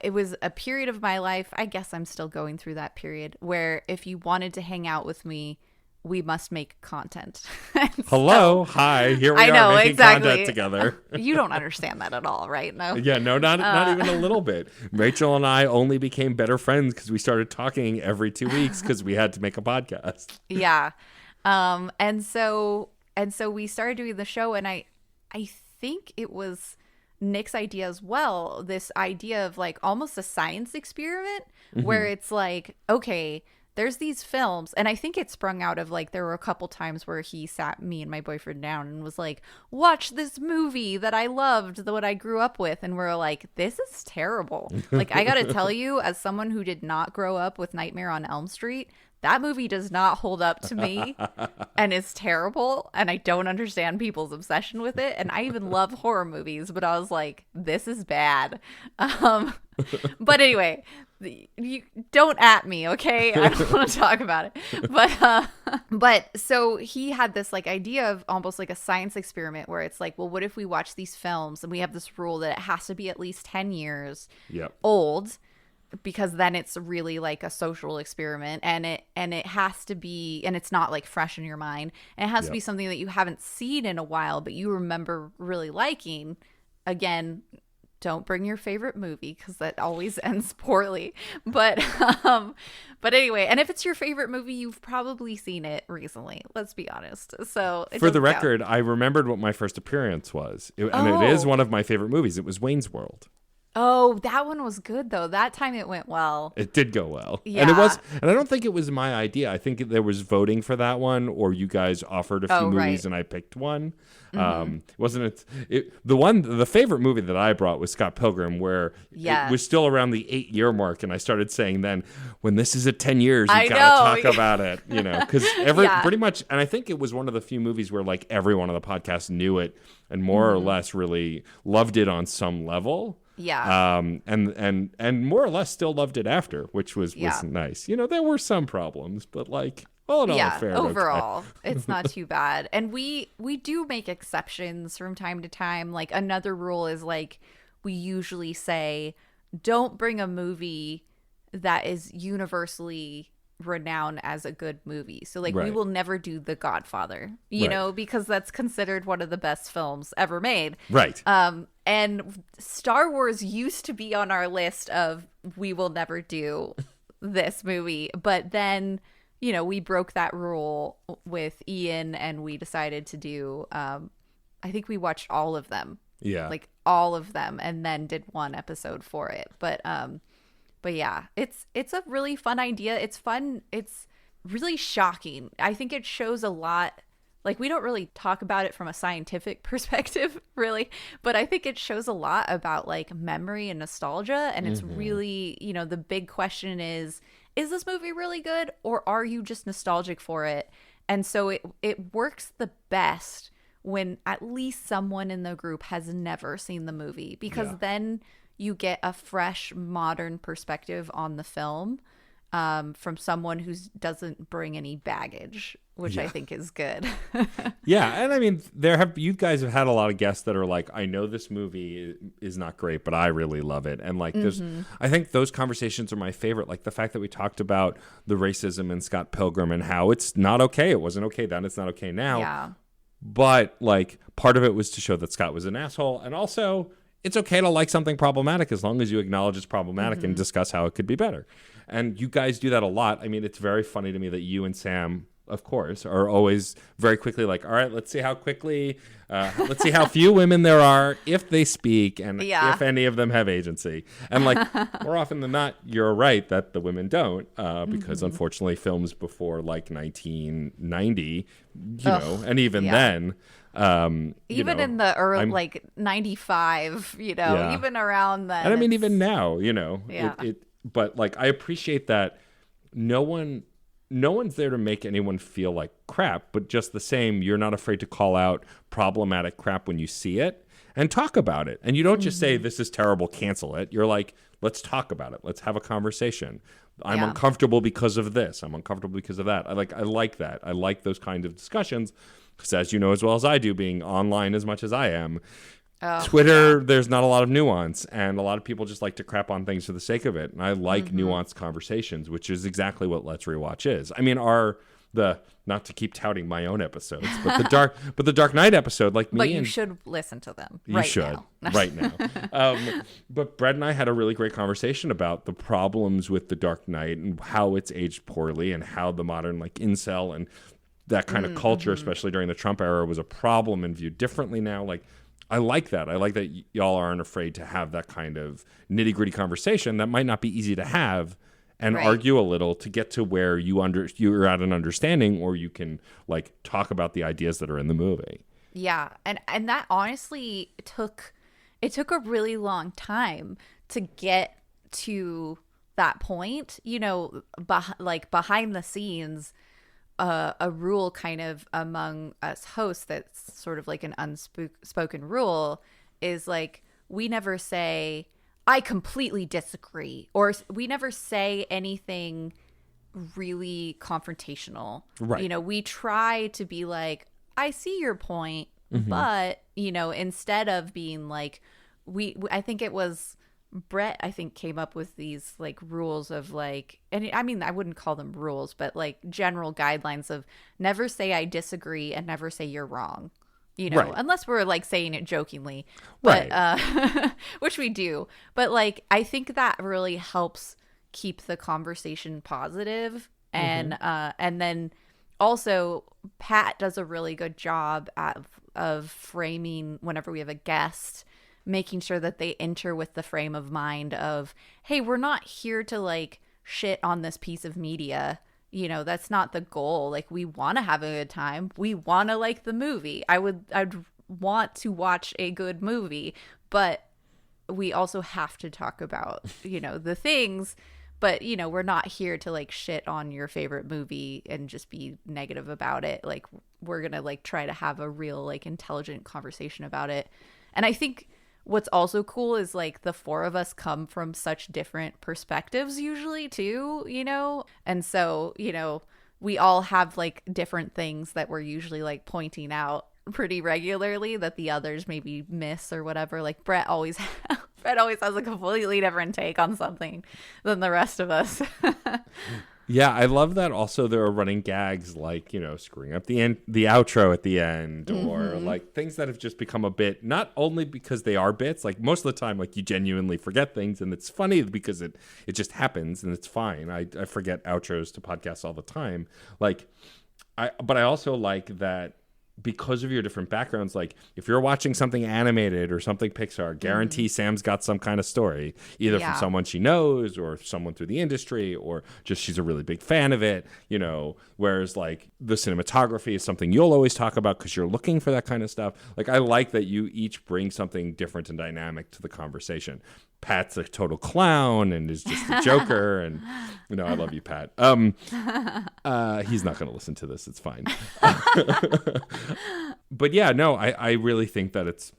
it was a period of my life, I guess I'm still going through that period, where if you wanted to hang out with me, we must make content. Hello. Hi. Here we are making content together. You don't understand that at all, right? No. Yeah, no, not even a little bit. Rachel and I only became better friends because we started talking every 2 weeks because we had to make a podcast. Yeah. And so we started doing the show, and I think it was Nick's idea as well, this idea of like almost a science experiment where it's like, okay, there's these films, and I think it sprung out of like, there were a couple times where he sat me and my boyfriend down and was like, watch this movie that I loved, what I grew up with. And we're like, this is terrible. Like, I gotta tell you, as someone who did not grow up with Nightmare on Elm Street, that movie does not hold up to me and is terrible. And I don't understand people's obsession with it. And I even love horror movies, but I was like, this is bad. But anyway, you don't at me, okay? I don't want to talk about it. But so he had this like idea of almost like a science experiment where it's like, well, what if we watch these films and we have this rule that it has to be at least 10 years old, because then it's really like a social experiment, and it has to be, and it's not like fresh in your mind, and it has to be something that you haven't seen in a while but you remember really liking. Again, don't bring your favorite movie because that always ends poorly. But anyway, and if it's your favorite movie, you've probably seen it recently. Let's be honest. So for the record, I remembered what my first appearance was, and it is one of my favorite movies. It was Wayne's World. Oh, that one was good though. That time it went well. It did go well. Yeah. And I don't think it was my idea. I think there was voting for that one, or you guys offered a few movies and I picked one. Wasn't it the favorite movie that I brought was Scott Pilgrim, where it was still around the 8-year mark, and I started saying then, when this is at 10 years, you gotta talk about it, because pretty much, and I think it was one of the few movies where like everyone on the podcast knew it and more or less really loved it on some level. Yeah. And more or less still loved it after, which was nice. There were some problems, but like all in all, fair. Overall, it's not too bad. And we do make exceptions from time to time. Like another rule is like we usually say, don't bring a movie that is universally renowned as a good movie. So like we will never do The Godfather, you know, because that's considered one of the best films ever made. Right. And Star Wars used to be on our list of we will never do this movie, but then we broke that rule with Ian and we decided to do I think we watched all of them. Yeah. Like all of them, and then did one episode for it. But yeah, it's a really fun idea. It's fun. It's really shocking. I think it shows a lot. Like, we don't really talk about it from a scientific perspective, really, but I think it shows a lot about like memory and nostalgia. And it's really, the big question is this movie really good, or are you just nostalgic for it? And so it works the best when at least someone in the group has never seen the movie, because then you get a fresh, modern perspective on the film from someone who doesn't bring any baggage, which I think is good. Yeah, and I mean, you guys have had a lot of guests that are like, I know this movie is not great, but I really love it. And like, I think those conversations are my favorite. Like the fact that we talked about the racism in Scott Pilgrim and how it's not okay. It wasn't okay then. It's not okay now. Yeah. But like, part of it was to show that Scott was an asshole, and also it's okay to like something problematic as long as you acknowledge it's problematic and discuss how it could be better. And you guys do that a lot. I mean, it's very funny to me that you and Sam, of course, are always very quickly like, all right, let's see how quickly, let's see how few women there are, if they speak, and if any of them have agency. And like, more often than not, you're right that the women don't, because unfortunately films before like 1990, and even then, even in the early like 95, even around then, and I mean even now, but like I appreciate that no one's there to make anyone feel like crap, but just the same, you're not afraid to call out problematic crap when you see it and talk about it. And you don't just say this is terrible, cancel it. You're like, let's talk about it, let's have a conversation. I'm uncomfortable because of this, I'm uncomfortable because of that. I like that. I like those kind of discussions. Because as you know as well as I do, being online as much as I am, Twitter, there's not a lot of nuance, and a lot of people just like to crap on things for the sake of it. And I like nuanced conversations, which is exactly what Let's Rewatch is. I mean, not to keep touting my own episodes, but the Dark Knight episode, like me, but you should listen to them. You should right now. But Brett and I had a really great conversation about the problems with the Dark Knight and how it's aged poorly, and how the modern like incel and that kind of culture, especially during the Trump era, was a problem and viewed differently now. Like, I like that. I like that y'all aren't afraid to have that kind of nitty-gritty conversation that might not be easy to have, and argue a little to get to where you're at an understanding, or you can like talk about the ideas that are in the movie. Yeah, and that honestly took a really long time to get to that point. Behind the scenes. A rule kind of among us hosts that's sort of like an unspoken rule is like, we never say, I completely disagree, or we never say anything really confrontational. Right. You know, we try to be like, I see your point, but, you know, instead of being like, I think it was Brett, I think, came up with these like rules of like, and I mean, I wouldn't call them rules, but like general guidelines of never say I disagree and never say you're wrong. You know, Right. unless we're like saying it jokingly, but which we do. But like, I think that really helps keep the conversation positive. And then also Pat does a really good job of framing whenever we have a guest, making sure that they enter with the frame of mind of, hey, we're not here to like shit on this piece of media. You know, that's not the goal. Like, we want to have a good time. We want to like the movie. I'd want to watch a good movie, but we also have to talk about, you know, the things. But, you know, we're not here to like shit on your favorite movie and just be negative about it. Like, we're going to like try to have a real like intelligent conversation about it. And I think what's also cool is like the four of us come from such different perspectives usually too, you know? And so, you know, we all have like different things that we're usually like pointing out pretty regularly that the others maybe miss or whatever. Like Brett always has a completely different take on something than the rest of us. Yeah, I love that also there are running gags like, you know, screwing up the outro at the end, or like things that have just become a bit, not only because they are bits, like most of the time, like you genuinely forget things and it's funny because it just happens and it's fine. I forget outros to podcasts all the time. But I also like that because of your different backgrounds, like if you're watching something animated or something Pixar, guarantee Sam's got some kind of story, either from someone she knows or someone through the industry, or just she's a really big fan of it, you know, whereas like the cinematography is something you'll always talk about because you're looking for that kind of stuff. Like I like that you each bring something different and dynamic to the conversation. Pat's a total clown and is just a joker, and you know, I love you, Pat. He's not going to listen to this. It's fine. But yeah, no, I really think that it's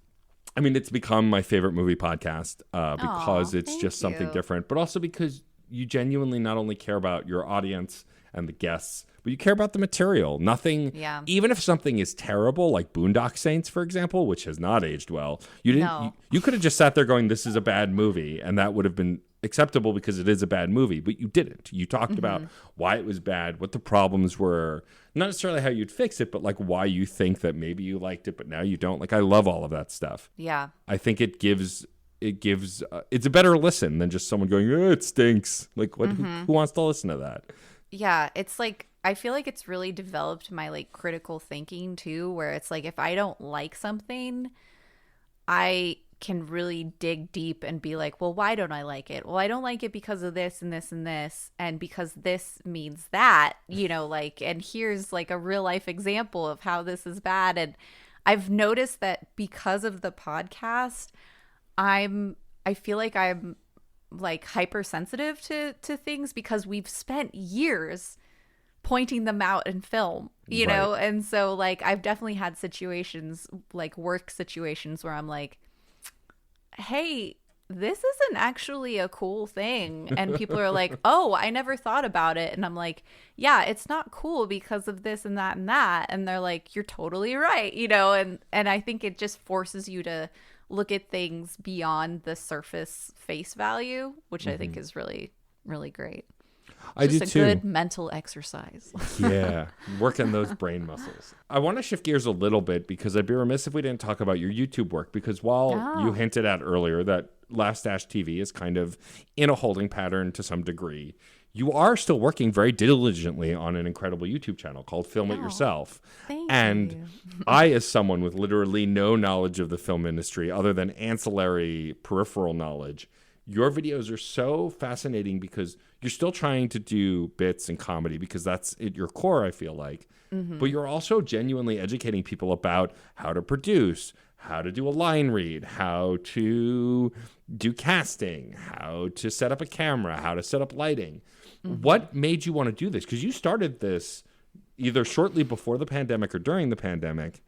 become my favorite movie podcast because it's just something different, but also because you genuinely not only care about your audience and the guests, but you care about the material. Nothing, even if something is terrible, like Boondock Saints, for example, which has not aged well, you could have just sat there going, this is a bad movie, and that would have been acceptable because it is a bad movie, but you didn't. You talked about why it was bad, what the problems were, not necessarily how you'd fix it, but like why you think that maybe you liked it, but now you don't. Like, I love all of that stuff. Yeah. I think it's a better listen than just someone going, oh, it stinks. Like, who wants to listen to that? Yeah, it's like, I feel like it's really developed my like critical thinking too, where it's like if I don't like something, I can really dig deep and be like, well, why don't I like it? Well, I don't like it because of this and this and this, and because this means that, you know, like, and here's like a real life example of how this is bad. And I've noticed that because of the podcast, I feel like I'm like hypersensitive to things because we've spent years pointing them out in film, you know? And so like I've definitely had situations, like work situations, where I'm like, hey, this isn't actually a cool thing, and people are like, oh, I never thought about it, and I'm like, yeah, it's not cool because of this and that and that, and they're like, you're totally right, you know? And I think it just forces you to look at things beyond the surface face value, which I think is really, really great. I do too. Just a good mental exercise. Yeah, working those brain muscles. I want to shift gears a little bit because I'd be remiss if we didn't talk about your YouTube work, because while you hinted at earlier that Last Dash TV is kind of in a holding pattern to some degree, you are still working very diligently on an incredible YouTube channel called Film It Yourself. Thank you. I, as someone with literally no knowledge of the film industry other than ancillary peripheral knowledge, your videos are so fascinating because you're still trying to do bits and comedy because that's at your core, I feel like. But you're also genuinely educating people about how to produce, how to do a line read, how to do casting, how to set up a camera, how to set up lighting. What made you want to do this? Because you started this either shortly before the pandemic or during the pandemic.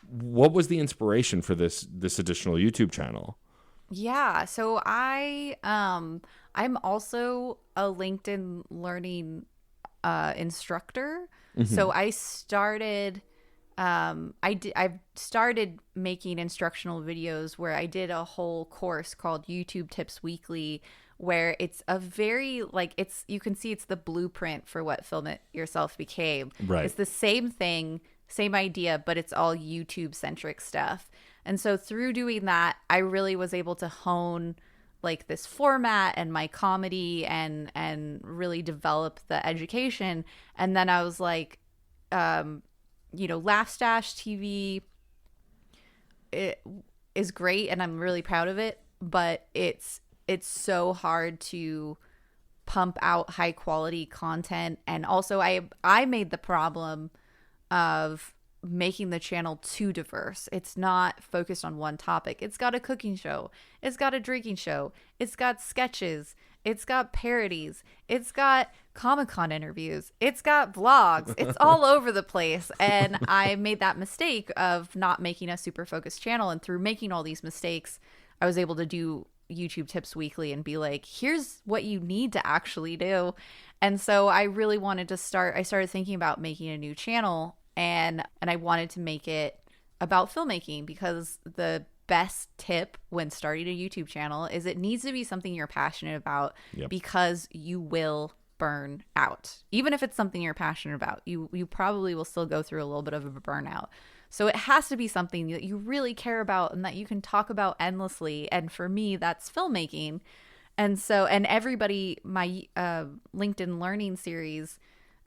What was the inspiration for this additional YouTube channel? Yeah, so I'm also a LinkedIn learning instructor. So I've started making instructional videos where I did a whole course called YouTube Tips Weekly, where it's a very like it's you can see it's the blueprint for what Film It Yourself became. Right. It's the same thing, same idea, but it's all YouTube centric stuff. And so through doing that, I really was able to hone like this format and my comedy and really develop the education. And then I was like, Laugh Stash TV, it is great and I'm really proud of it, but it's so hard to pump out high quality content. And also I made the problem of making the channel too diverse. It's not focused on one topic. It's got a cooking show, it's got a drinking show, it's got sketches, it's got parodies, it's got Comic-Con interviews, it's got vlogs, it's all over the place. And I made that mistake of not making a super focused channel, and through making all these mistakes I was able to do YouTube Tips Weekly and be like, here's what you need to actually do. And so I really wanted to I started thinking about making a new channel, and I wanted to make it about filmmaking, because the best tip when starting a YouTube channel is it needs to be something you're passionate about. Yep. Because you will burn out. Even if it's something you're passionate about, you probably will still go through a little bit of a burnout. So it has to be something that you really care about and that you can talk about endlessly. And for me, that's filmmaking. And so, and everybody, my LinkedIn Learning series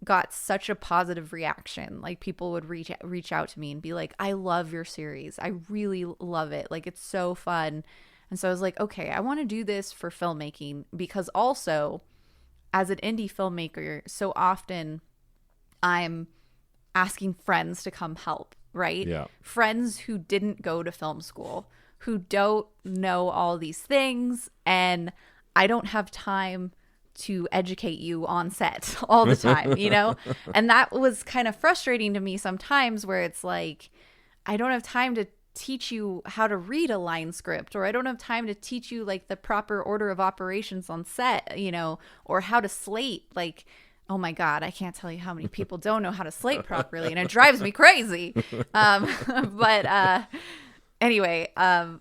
got such a positive reaction. Like, people would reach out to me and be like, I love your series. I really love it. Like, it's so fun. And so I was like, okay, I want to do this for filmmaking, because also as an indie filmmaker, so often I'm asking friends to come help, right? Yeah. Friends who didn't go to film school, who don't know all these things, and I don't have time to educate you on set all the time, you know? And that was kind of frustrating to me sometimes, where it's like, I don't have time to teach you how to read a line script, or I don't have time to teach you like the proper order of operations on set, you know, or how to slate. Like, oh my God, I can't tell you how many people don't know how to slate properly, and it drives me crazy. Anyway,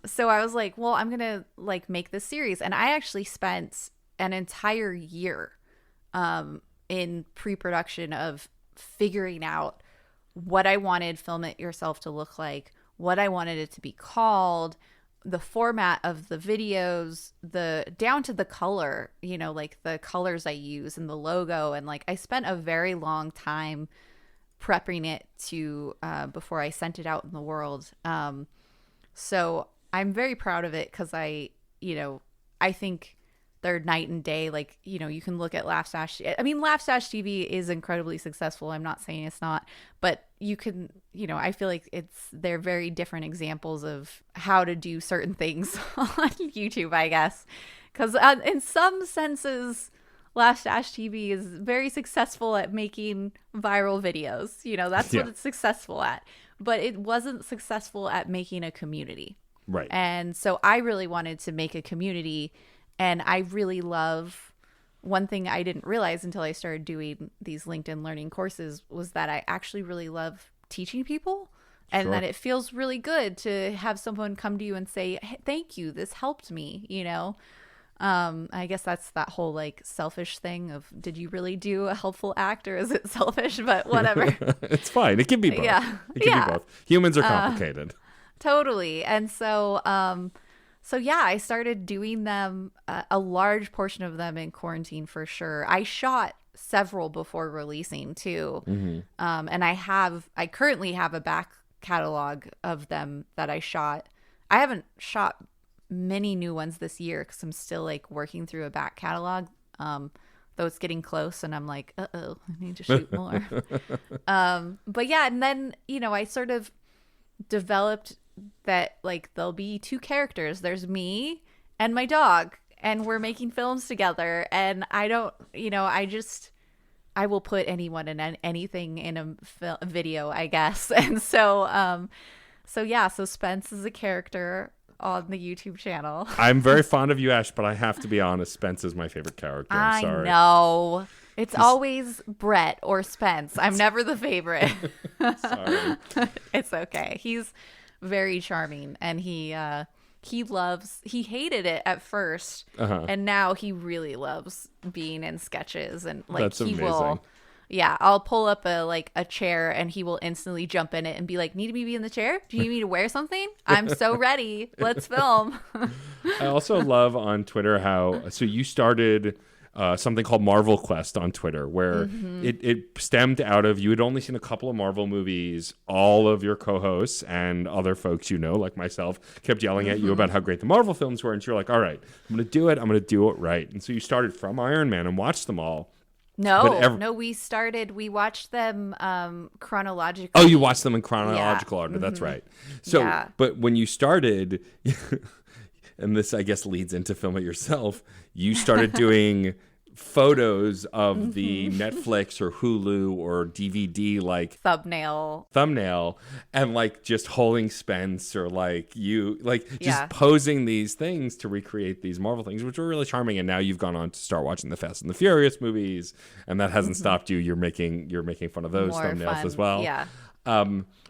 so I was like, well, I'm going to like make this series. And I actually spent an entire year in pre-production of figuring out what I wanted Film It Yourself to look like, what I wanted it to be called, the format of the videos, down to the color, you know, like the colors I use and the logo. And like, I spent a very long time prepping it to before I sent it out in the world. So I'm very proud of it, because I think they're night and day. Like, you know, you can look at Laugh Stash. I mean, Laugh Stash TV is incredibly successful. I'm not saying it's not, but you can, you know, I feel like they're very different examples of how to do certain things on YouTube, I guess. Because in some senses, Laugh Stash TV is very successful at making viral videos. You know, that's what it's successful at. But it wasn't successful at making a community. Right. And so I really wanted to make a community. And I really love, one thing I didn't realize until I started doing these LinkedIn Learning courses was that I actually really love teaching people, and that it feels really good to have someone come to you and say, hey, thank you, this helped me, you know? I guess that's that whole like selfish thing of, did you really do a helpful act, or is it selfish? But whatever. It's fine. It can be both. Yeah. It can be both. Humans are complicated. Totally. And so, I started doing them, a large portion of them in quarantine for sure. I shot several before releasing too. Mm-hmm. And I currently have a back catalog of them that I shot. I haven't shot many new ones this year, because I'm still like working through a back catalog, though it's getting close, and I'm like, I need to shoot more. But yeah, and then, you know, I sort of developed that like there'll be two characters. There's me and my dog, and we're making films together. And I don't, you know, I will put anyone in anything in a video, I guess. And so Spence is a character. on the YouTube channel. I'm very fond of you, Ash, but I have to be honest. Spence is my favorite character. I'm sorry. I know. It's always Brett or Spence. I'm never the favorite. Sorry. It's okay. He's very charming, and he hated it at first, and now he really loves being in sketches, and like That's he amazing. will. Yeah, I'll pull up a chair and he will instantly jump in it and be like, "Need me to be in the chair? Do you need me to wear something? I'm so ready. Let's film." I also love on Twitter how you started something called Marvel Quest on Twitter, where it stemmed out of you had only seen a couple of Marvel movies. All of your co-hosts and other folks like myself kept yelling at you about how great the Marvel films were, and you're like, all right, I'm going to do it. I'm going to do it right. And so you started from Iron Man and watched them all. No, we watched them chronologically. Oh, you watched them in chronological order. That's right. So, but when you started, and this, I guess, leads into Film It Yourself, you started doing photos of the Netflix or Hulu or DVD like thumbnail and like just holding Spence or like you like just posing these things to recreate these Marvel things, which were really charming. And now you've gone on to start watching the Fast and the Furious movies, and that hasn't stopped you. You're making fun of those thumbnails as well. Yeah.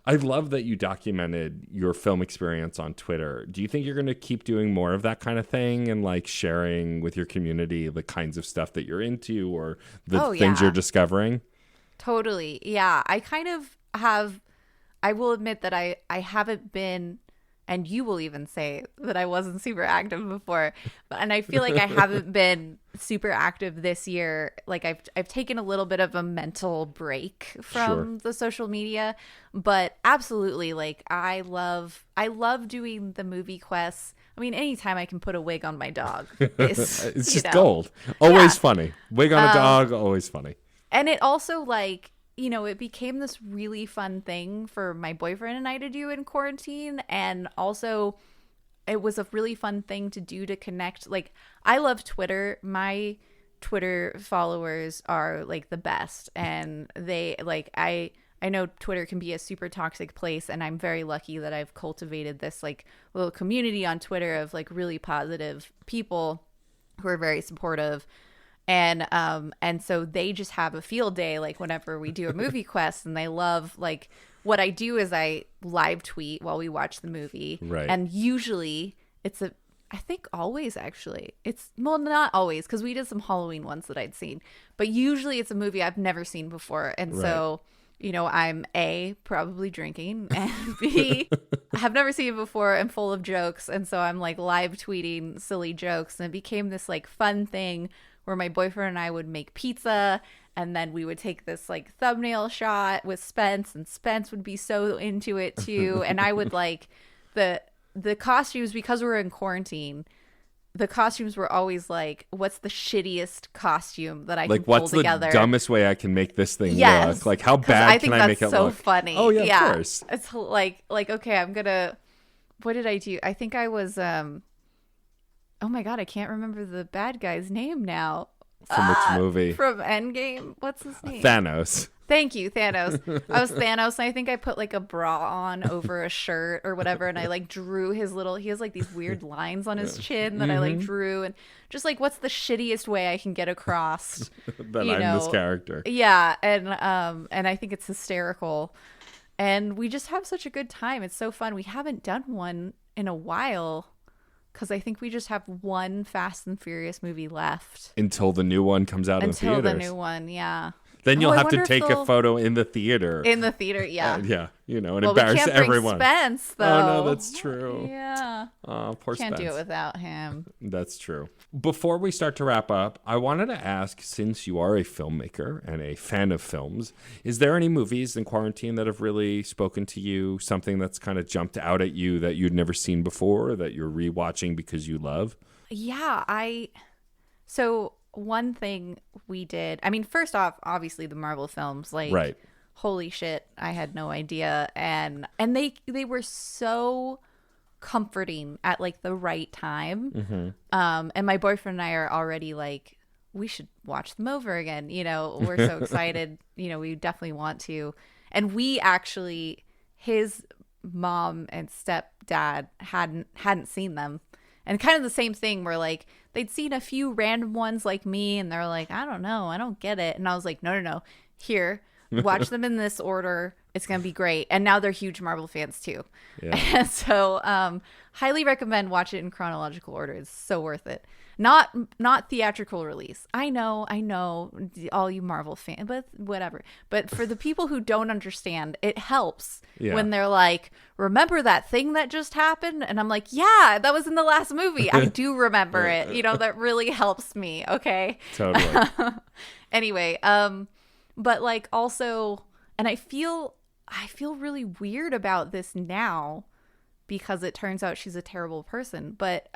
I love that you documented your film experience on Twitter. Do you think you're going to keep doing more of that kind of thing and like sharing with your community the kinds of stuff that you're into or the things you're discovering? Totally. Yeah. I will admit that I haven't been, and you will even say that I wasn't super active before, and I feel like I haven't been super active this year. Like I've taken a little bit of a mental break from the social media, but absolutely, like I love doing the movie quests. I mean, anytime I can put a wig on my dog, it's just gold. Always funny. Wig on a dog, always funny. And it also it became this really fun thing for my boyfriend and I to do in quarantine. And also it was a really fun thing to do to connect. Like, I love Twitter. My Twitter followers are like the best. And they I know Twitter can be a super toxic place, and I'm very lucky that I've cultivated this like little community on Twitter of like really positive people who are very supportive. And so they just have a field day, like whenever we do a movie quest, and they love, like, what I do is I live tweet while we watch the movie. Right. And usually I think always actually, not always, because we did some Halloween ones that I'd seen, but usually it's a movie I've never seen before. And so, I'm A, probably drinking, and B, I have never seen it before and full of jokes. And so I'm like live tweeting silly jokes, and it became this like fun thing where my boyfriend and I would make pizza, and then we would take this like thumbnail shot with Spence, and Spence would be so into it too. And I would like the costumes, because we were in quarantine, the costumes were always like, what's the shittiest costume that I can pull together? What's the dumbest way I can make this thing look? Like, how bad can I make it look? I think that's so funny. Oh yeah, of course. It's like okay, what did I do? I think I was oh my God, I can't remember the bad guy's name now. From which movie? From Endgame. What's his name? Thanos. Thank you, Thanos. I was Thanos, and I think I put like a bra on over a shirt or whatever, and I like drew he has like these weird lines on his chin that I like drew, and just like, what's the shittiest way I can get across that I'm this character. Yeah, and I think it's hysterical. And we just have such a good time. It's so fun. We haven't done one in a while, because I think we just have one Fast and Furious movie left. Until the new one comes out in theaters. Until the new one, yeah. Then you'll have to take a photo in the theater. In the theater, yeah. Yeah, and embarrass everyone. We can't bring Spence, though. Oh, no, that's true. Yeah. Oh, poor Spence. Can't do it without him. That's true. Before we start to wrap up, I wanted to ask, since you are a filmmaker and a fan of films, is there any movies in quarantine that have really spoken to you? Something that's kind of jumped out at you that you'd never seen before, that you're rewatching because you love? Yeah, So one thing we did, I mean, first off, obviously the Marvel films, like, right. Holy shit, I had no idea. And they were so comforting at like the right time. Mm-hmm. And my boyfriend and I are already like, we should watch them over again. We're so excited. We definitely want to. And we actually, his mom and stepdad hadn't seen them. And kind of the same thing where like they'd seen a few random ones like me and they're like, I don't know, I don't get it. And I was like, no. Here, watch them in this order. It's going to be great. And now they're huge Marvel fans too. Yeah. And so highly recommend watch it in chronological order. It's so worth it. Not theatrical release. I know, all you Marvel fans, but whatever. But for the people who don't understand, it helps when they're like, remember that thing that just happened? And I'm like, yeah, that was in the last movie. I do remember it. You know, that really helps me. Okay. Totally. Anyway, but like also, and I feel really weird about this now, because it turns out she's a terrible person. But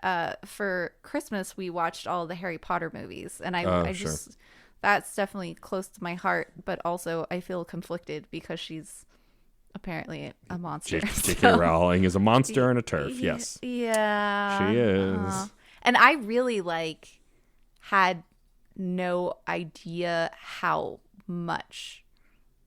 for Christmas, we watched all the Harry Potter movies. And I just, that's definitely close to my heart. But also I feel conflicted because she's apparently a monster. J.K. Rowling is a monster and a turf, yes. Yeah. She is. And I really had no idea how much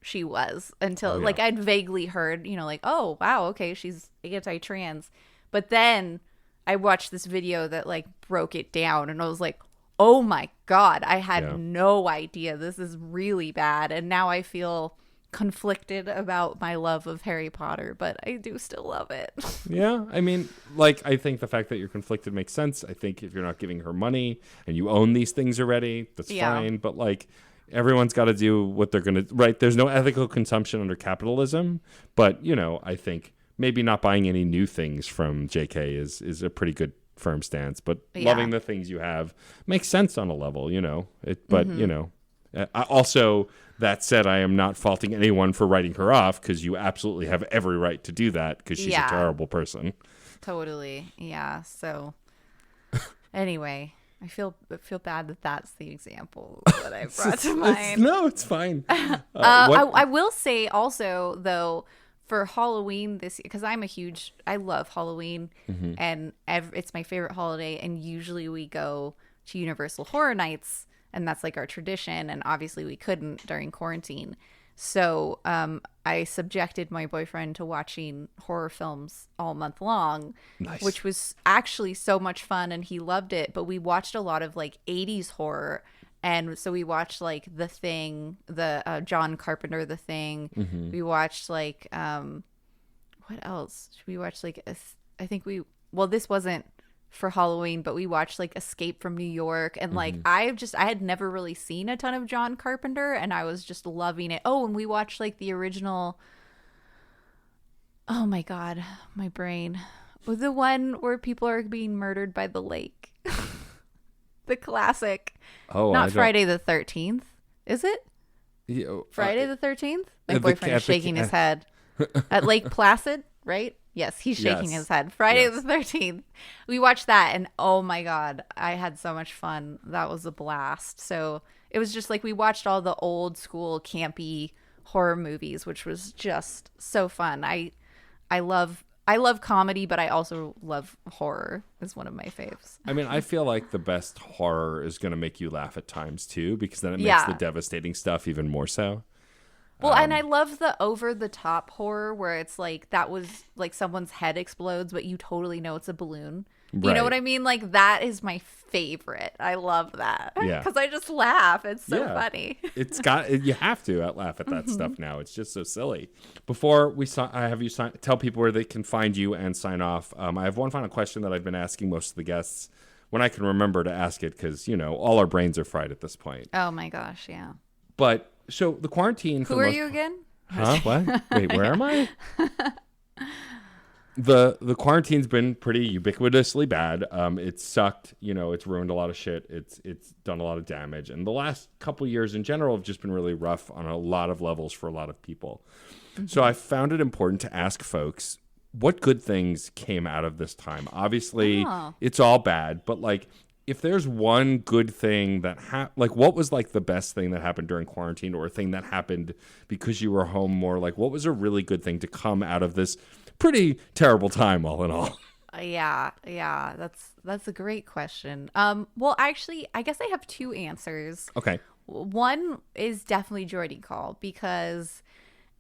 she was until I'd vaguely heard, oh wow, okay, she's anti-trans. But then I watched this video that broke it down and I was like, oh my god, I had no idea. This is really bad. And now I feel conflicted about my love of Harry Potter, but I do still love it. Yeah, I mean, I think the fact that you're conflicted makes sense. I think if you're not giving her money and you own these things already, that's fine. But everyone's got to do what they're going to, right? There's no ethical consumption under capitalism, but, I think maybe not buying any new things from JK is a pretty good firm stance, but loving the things you have makes sense on a level, I also, that said, I am not faulting anyone for writing her off, because you absolutely have every right to do that, because she's a terrible person. Totally. Yeah. So anyway, I feel bad that that's the example that I brought to mind. No, it's fine. I will say also, though, for Halloween this year, because I love Halloween, and it's my favorite holiday, and usually we go to Universal Horror Nights, and that's our tradition, and obviously we couldn't during quarantine. So I subjected my boyfriend to watching horror films all month long, which was actually so much fun, and he loved it. But we watched a lot of 80s horror, and so we watched The Thing, the John Carpenter The Thing. Mm-hmm. We watched what else? We watched this wasn't for Halloween, but we watched Escape from New York, and I had never really seen a ton of John Carpenter, and I was just loving it. Oh, and we watched the original, oh my god, my brain, the one where people are being murdered by the lake. The classic. Not Friday the 13th, is it? Friday the 13th? My boyfriend is shaking his head. At Lake Placid, right? Yes, he's shaking his head. Friday the 13th. We watched that, and oh my god, I had so much fun. That was a blast. So it was just we watched all the old school campy horror movies, which was just so fun. I love comedy, but I also love horror. It's one of my faves. I mean, I feel like the best horror is going to make you laugh at times too, because then it makes the devastating stuff even more so. Well, and I love the over-the-top horror where it's that was someone's head explodes, but you totally know it's a balloon. You know what I mean? That is my favorite. I love that. Yeah. Because I just laugh. It's so funny. You have to laugh at that stuff now. It's just so silly. Before I have you tell people where they can find you and sign off. I have one final question that I've been asking most of the guests when I can remember to ask it, because, all our brains are fried at this point. Oh my gosh, yeah. But so the quarantine. Who are you again? Huh? What? Wait, where am I? The quarantine's been pretty ubiquitously bad. It sucked. It's ruined a lot of shit. It's done a lot of damage. And the last couple years in general have just been really rough on a lot of levels for a lot of people. Mm-hmm. So I found it important to ask folks what good things came out of this time. Obviously, it's all bad, but if there's one good thing that what was the best thing that happened during quarantine, or a thing that happened because you were home more, what was a really good thing to come out of this pretty terrible time, all in all? Yeah, that's a great question. Well, actually, I guess I have two answers. Okay. One is definitely Jordy Call, because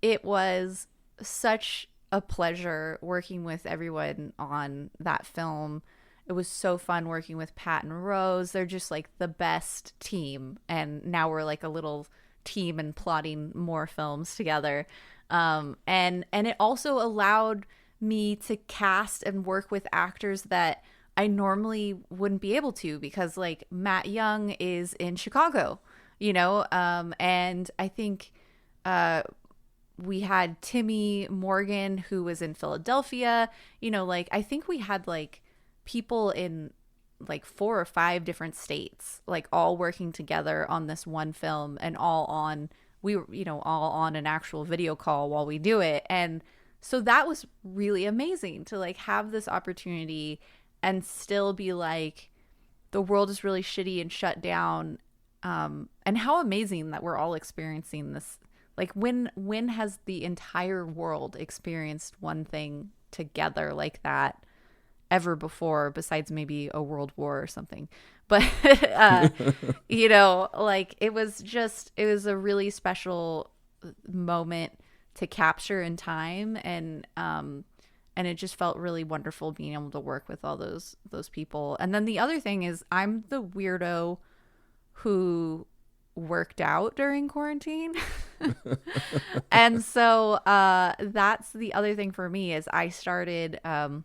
it was such a pleasure working with everyone on that film. It was so fun working with Pat and Rose. They're just like the best team. And now we're like a little team and plotting more films together. And it also allowed me to cast and work with actors that I normally wouldn't be able to, because like Matt Young is in Chicago, and I think we had Timmy Morgan, who was in Philadelphia. Like I think we had like people in like 4 or 5 different states, like all working together on this one film, and all on an actual video call while we do it. And so that was really amazing to like have this opportunity and still be like, the world is really shitty and shut down. And how amazing that we're all experiencing this. Like when has the entire world experienced one thing together like that ever before, besides maybe a world war or something? But like it was a really special moment to capture in time, and it just felt really wonderful being able to work with all those people. And then the other thing is, I'm the weirdo who worked out during quarantine. And so that's the other thing for me, is I started I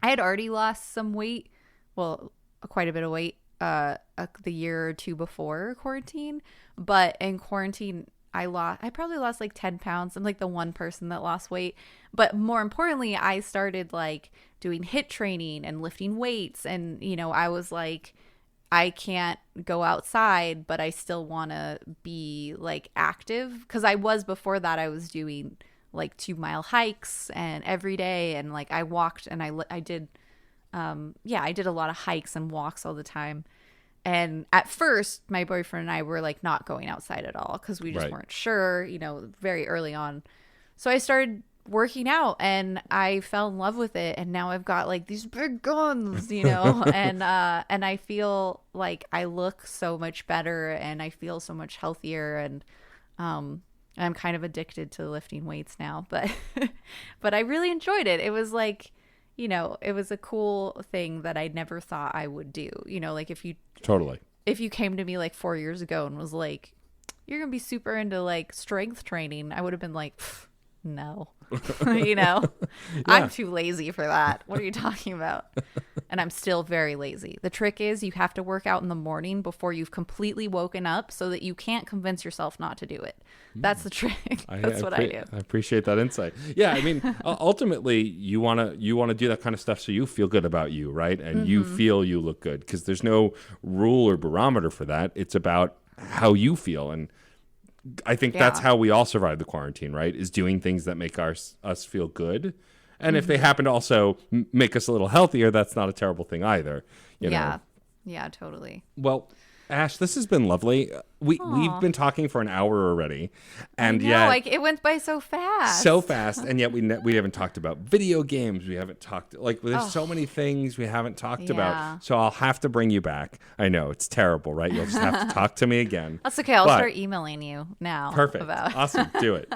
had already lost some weight, well, quite a bit of weight the year or 2 before quarantine, but in quarantine I probably lost like 10 pounds. I'm like the one person that lost weight. But more importantly, I started like doing HIIT training and lifting weights. And, I was like, I can't go outside, but I still want to be like active. Because before that, I was doing like 2-mile hikes and every day. And like I walked and I did a lot of hikes and walks all the time. And at first, my boyfriend and I were like not going outside at all because we just weren't sure, very early on. So I started working out and I fell in love with it. And now I've got like these big guns, and I feel like I look so much better and I feel so much healthier. And I'm kind of addicted to lifting weights now, but I really enjoyed it. It was like, it was a cool thing that I never thought I would do. Like if you came to me like 4 years ago and was like, you're going to be super into like strength training, I would have been like, no, Yeah. I'm too lazy for that. What are you talking about? And I'm still very lazy. The trick is you have to work out in the morning before you've completely woken up so that you can't convince yourself not to do it. That's the trick. That's what I do. I appreciate that insight. Yeah, I mean, ultimately, you want to do that kind of stuff so you feel good about you, right? And you feel you look good, because there's no rule or barometer for that. It's about how you feel. And I think that's how we all survive the quarantine, right? Is doing things that make us feel good. And if they happen to also make us a little healthier, that's not a terrible thing either. You know? Yeah, totally. Well, Ash, this has been lovely. We've been talking for an hour already, and yet like it went by so fast. And yet we haven't talked about video games. We haven't talked there's so many things we haven't talked about. So I'll have to bring you back. I know it's terrible, right? You'll just have to talk to me again. That's okay. I'll start emailing you now. Perfect. Awesome. Do it.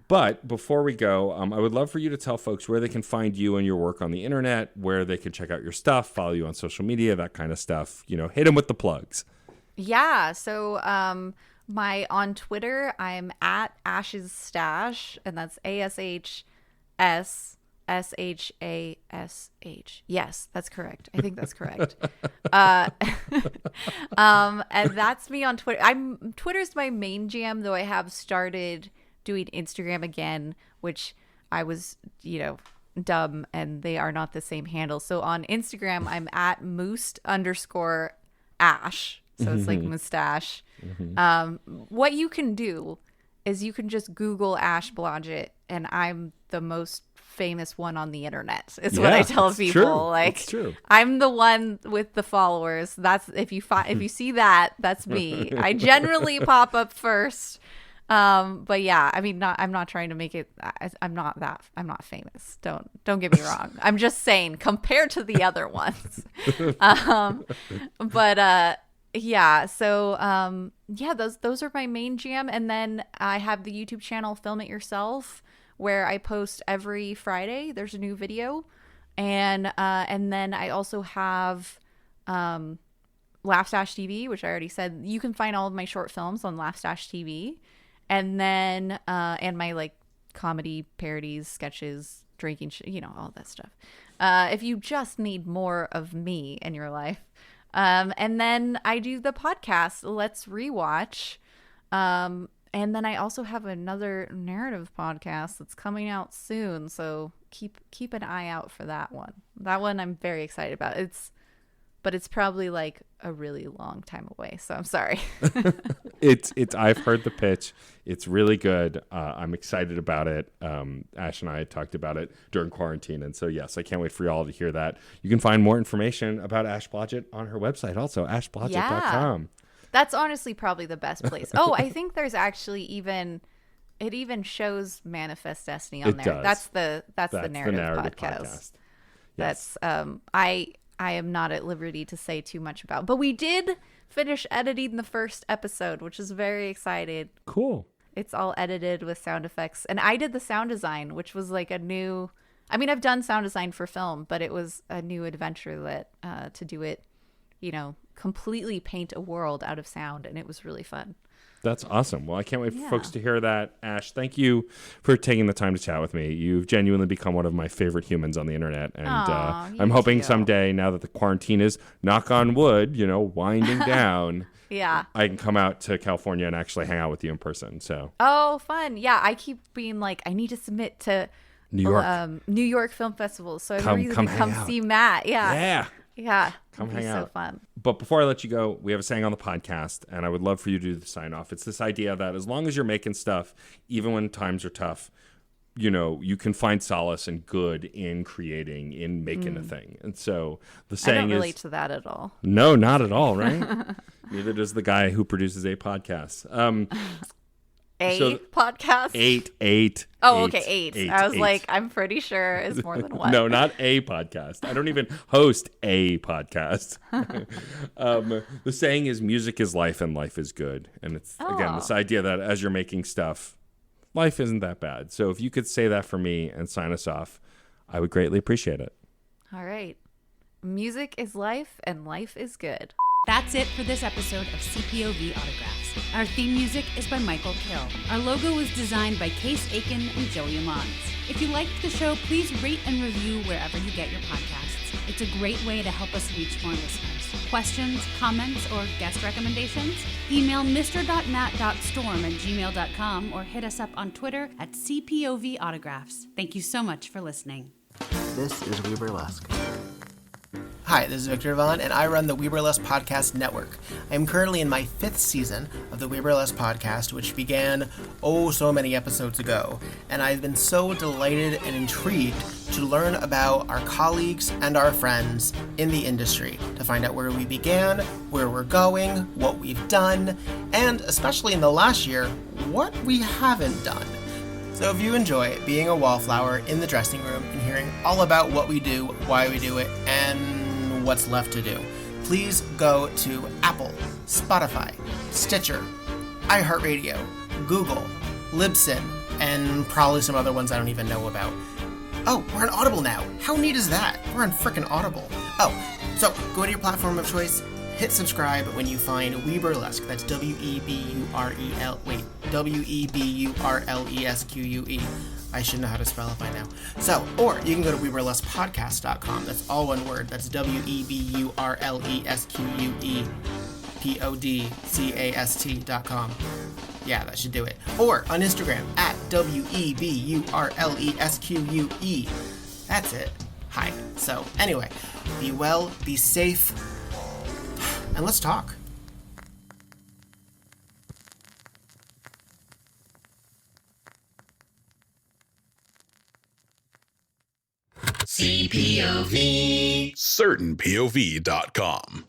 But before we go, I would love for you to tell folks where they can find you and your work on the internet, where they can check out your stuff, follow you on social media, that kind of stuff. Hit them with the plugs. Yeah. So on Twitter, I'm at Ash's Stash, and that's ASHSSHASH. Yes, that's correct. I think that's correct. And that's me on Twitter. Twitter's my main jam, though I have started doing Instagram again, which I was, dumb, and they are not the same handle. So on Instagram, I'm at moose_ash. So it's like mustache. What you can do is you can just Google Ash Blodgett, and I'm the most famous one on the internet. It's what I tell people. True. Like, it's true. I'm the one with the followers. That's if you see that, that's me. I generally pop up first. But yeah, I mean, I'm not trying to make it. I'm not famous. Don't get me wrong. I'm just saying compared to the other ones. Yeah. So, those are my main jam. And then I have the YouTube channel Film It Yourself, where I post every Friday. There's a new video. And then I also have Laugh TV, which I already said. You can find all of my short films on Laugh TV. And then and my like comedy parodies, sketches, drinking, all that stuff. If you just need more of me in your life. And then I do the podcast, Let's Rewatch. And then I also have another narrative podcast that's coming out soon. So keep an eye out for that one. That one I'm very excited about. But it's probably like a really long time away. So I'm sorry. It's I've heard the pitch. It's really good. I'm excited about it. Ash and I had talked about it during quarantine. And so, yes, I can't wait for y'all to hear that. You can find more information about Ash Blodgett on her website also, ashblodgett.com. That's honestly probably the best place. Oh, I think there's actually it even shows Manifest Destiny on there. Does. That's the narrative podcast. Yes. That's I am not at liberty to say too much about. But we did finish editing the first episode, which is very excited. Cool. It's all edited with sound effects. And I did the sound design, which was like a new I've done sound design for film, but it was a new adventure that to do it, completely paint a world out of sound, and it was really fun. That's awesome. Well, I can't wait for folks to hear that. Ash, thank you for taking the time to chat with me. You've genuinely become one of my favorite humans on the internet. And I'm hoping someday, now that the quarantine is, knock on wood, winding down, I can come out to California and actually hang out with you in person. So. Oh, fun. Yeah, I keep being like, I need to submit to New York Film Festival. So I really come see Matt. Yeah. Yeah. Come hang out. So fun. But before I let you go, we have a saying on the podcast, and I would love for you to do the sign off. It's this idea that as long as you're making stuff, even when times are tough, you can find solace and good in creating, in making a thing. And so the saying is... I don't relate to that at all. No, not at all, right? Neither does the guy who produces a podcast. Podcast? Eight. Oh, okay, eight. I was like, I'm pretty sure it's more than one. No, not a podcast. I don't even host a podcast. The saying is, music is life and life is good. And it's, again, this idea that as you're making stuff, life isn't that bad. So if you could say that for me and sign us off, I would greatly appreciate it. All right. Music is life and life is good. That's it for this episode of CPOV Autographs. Our theme music is by Michael Kill. Our logo was designed by Case Aiken and Joey Mons. If you liked the show, please rate and review wherever you get your podcasts. It's a great way to help us reach more listeners. Questions, comments, or guest recommendations? Email mr.nat.storm@gmail.com or hit us up on Twitter at CPOV Autographs. Thank you so much for listening. This is We Burlesque. Hi, this is Victor Vaughn, and I run the We Burlesque Podcast Network. I am currently in my 5th season of the We Burlesque Podcast, which began, so many episodes ago, and I've been so delighted and intrigued to learn about our colleagues and our friends in the industry, to find out where we began, where we're going, what we've done, and especially in the last year, what we haven't done. So if you enjoy being a wallflower in the dressing room and hearing all about what we do, why we do it, and what's left to do, please go to Apple, Spotify, Stitcher, iHeartRadio, Google, Libsyn, and probably some other ones I don't even know about. Oh, we're on Audible now. How neat is that? We're on frickin' Audible. So go to your platform of choice, hit subscribe when you find We Burlesque. That's WEBURLESQUE. I should know how to spell it by now. Or you can go to WeBurlesquePodcast.com. That's all one word. That's WEBURLESQUEPODCAST.com. Yeah, that should do it. Or on Instagram at WEBURLESQUE. That's it. Hi. So anyway, be well, be safe, and let's talk. CPOV. CertainPOV.com.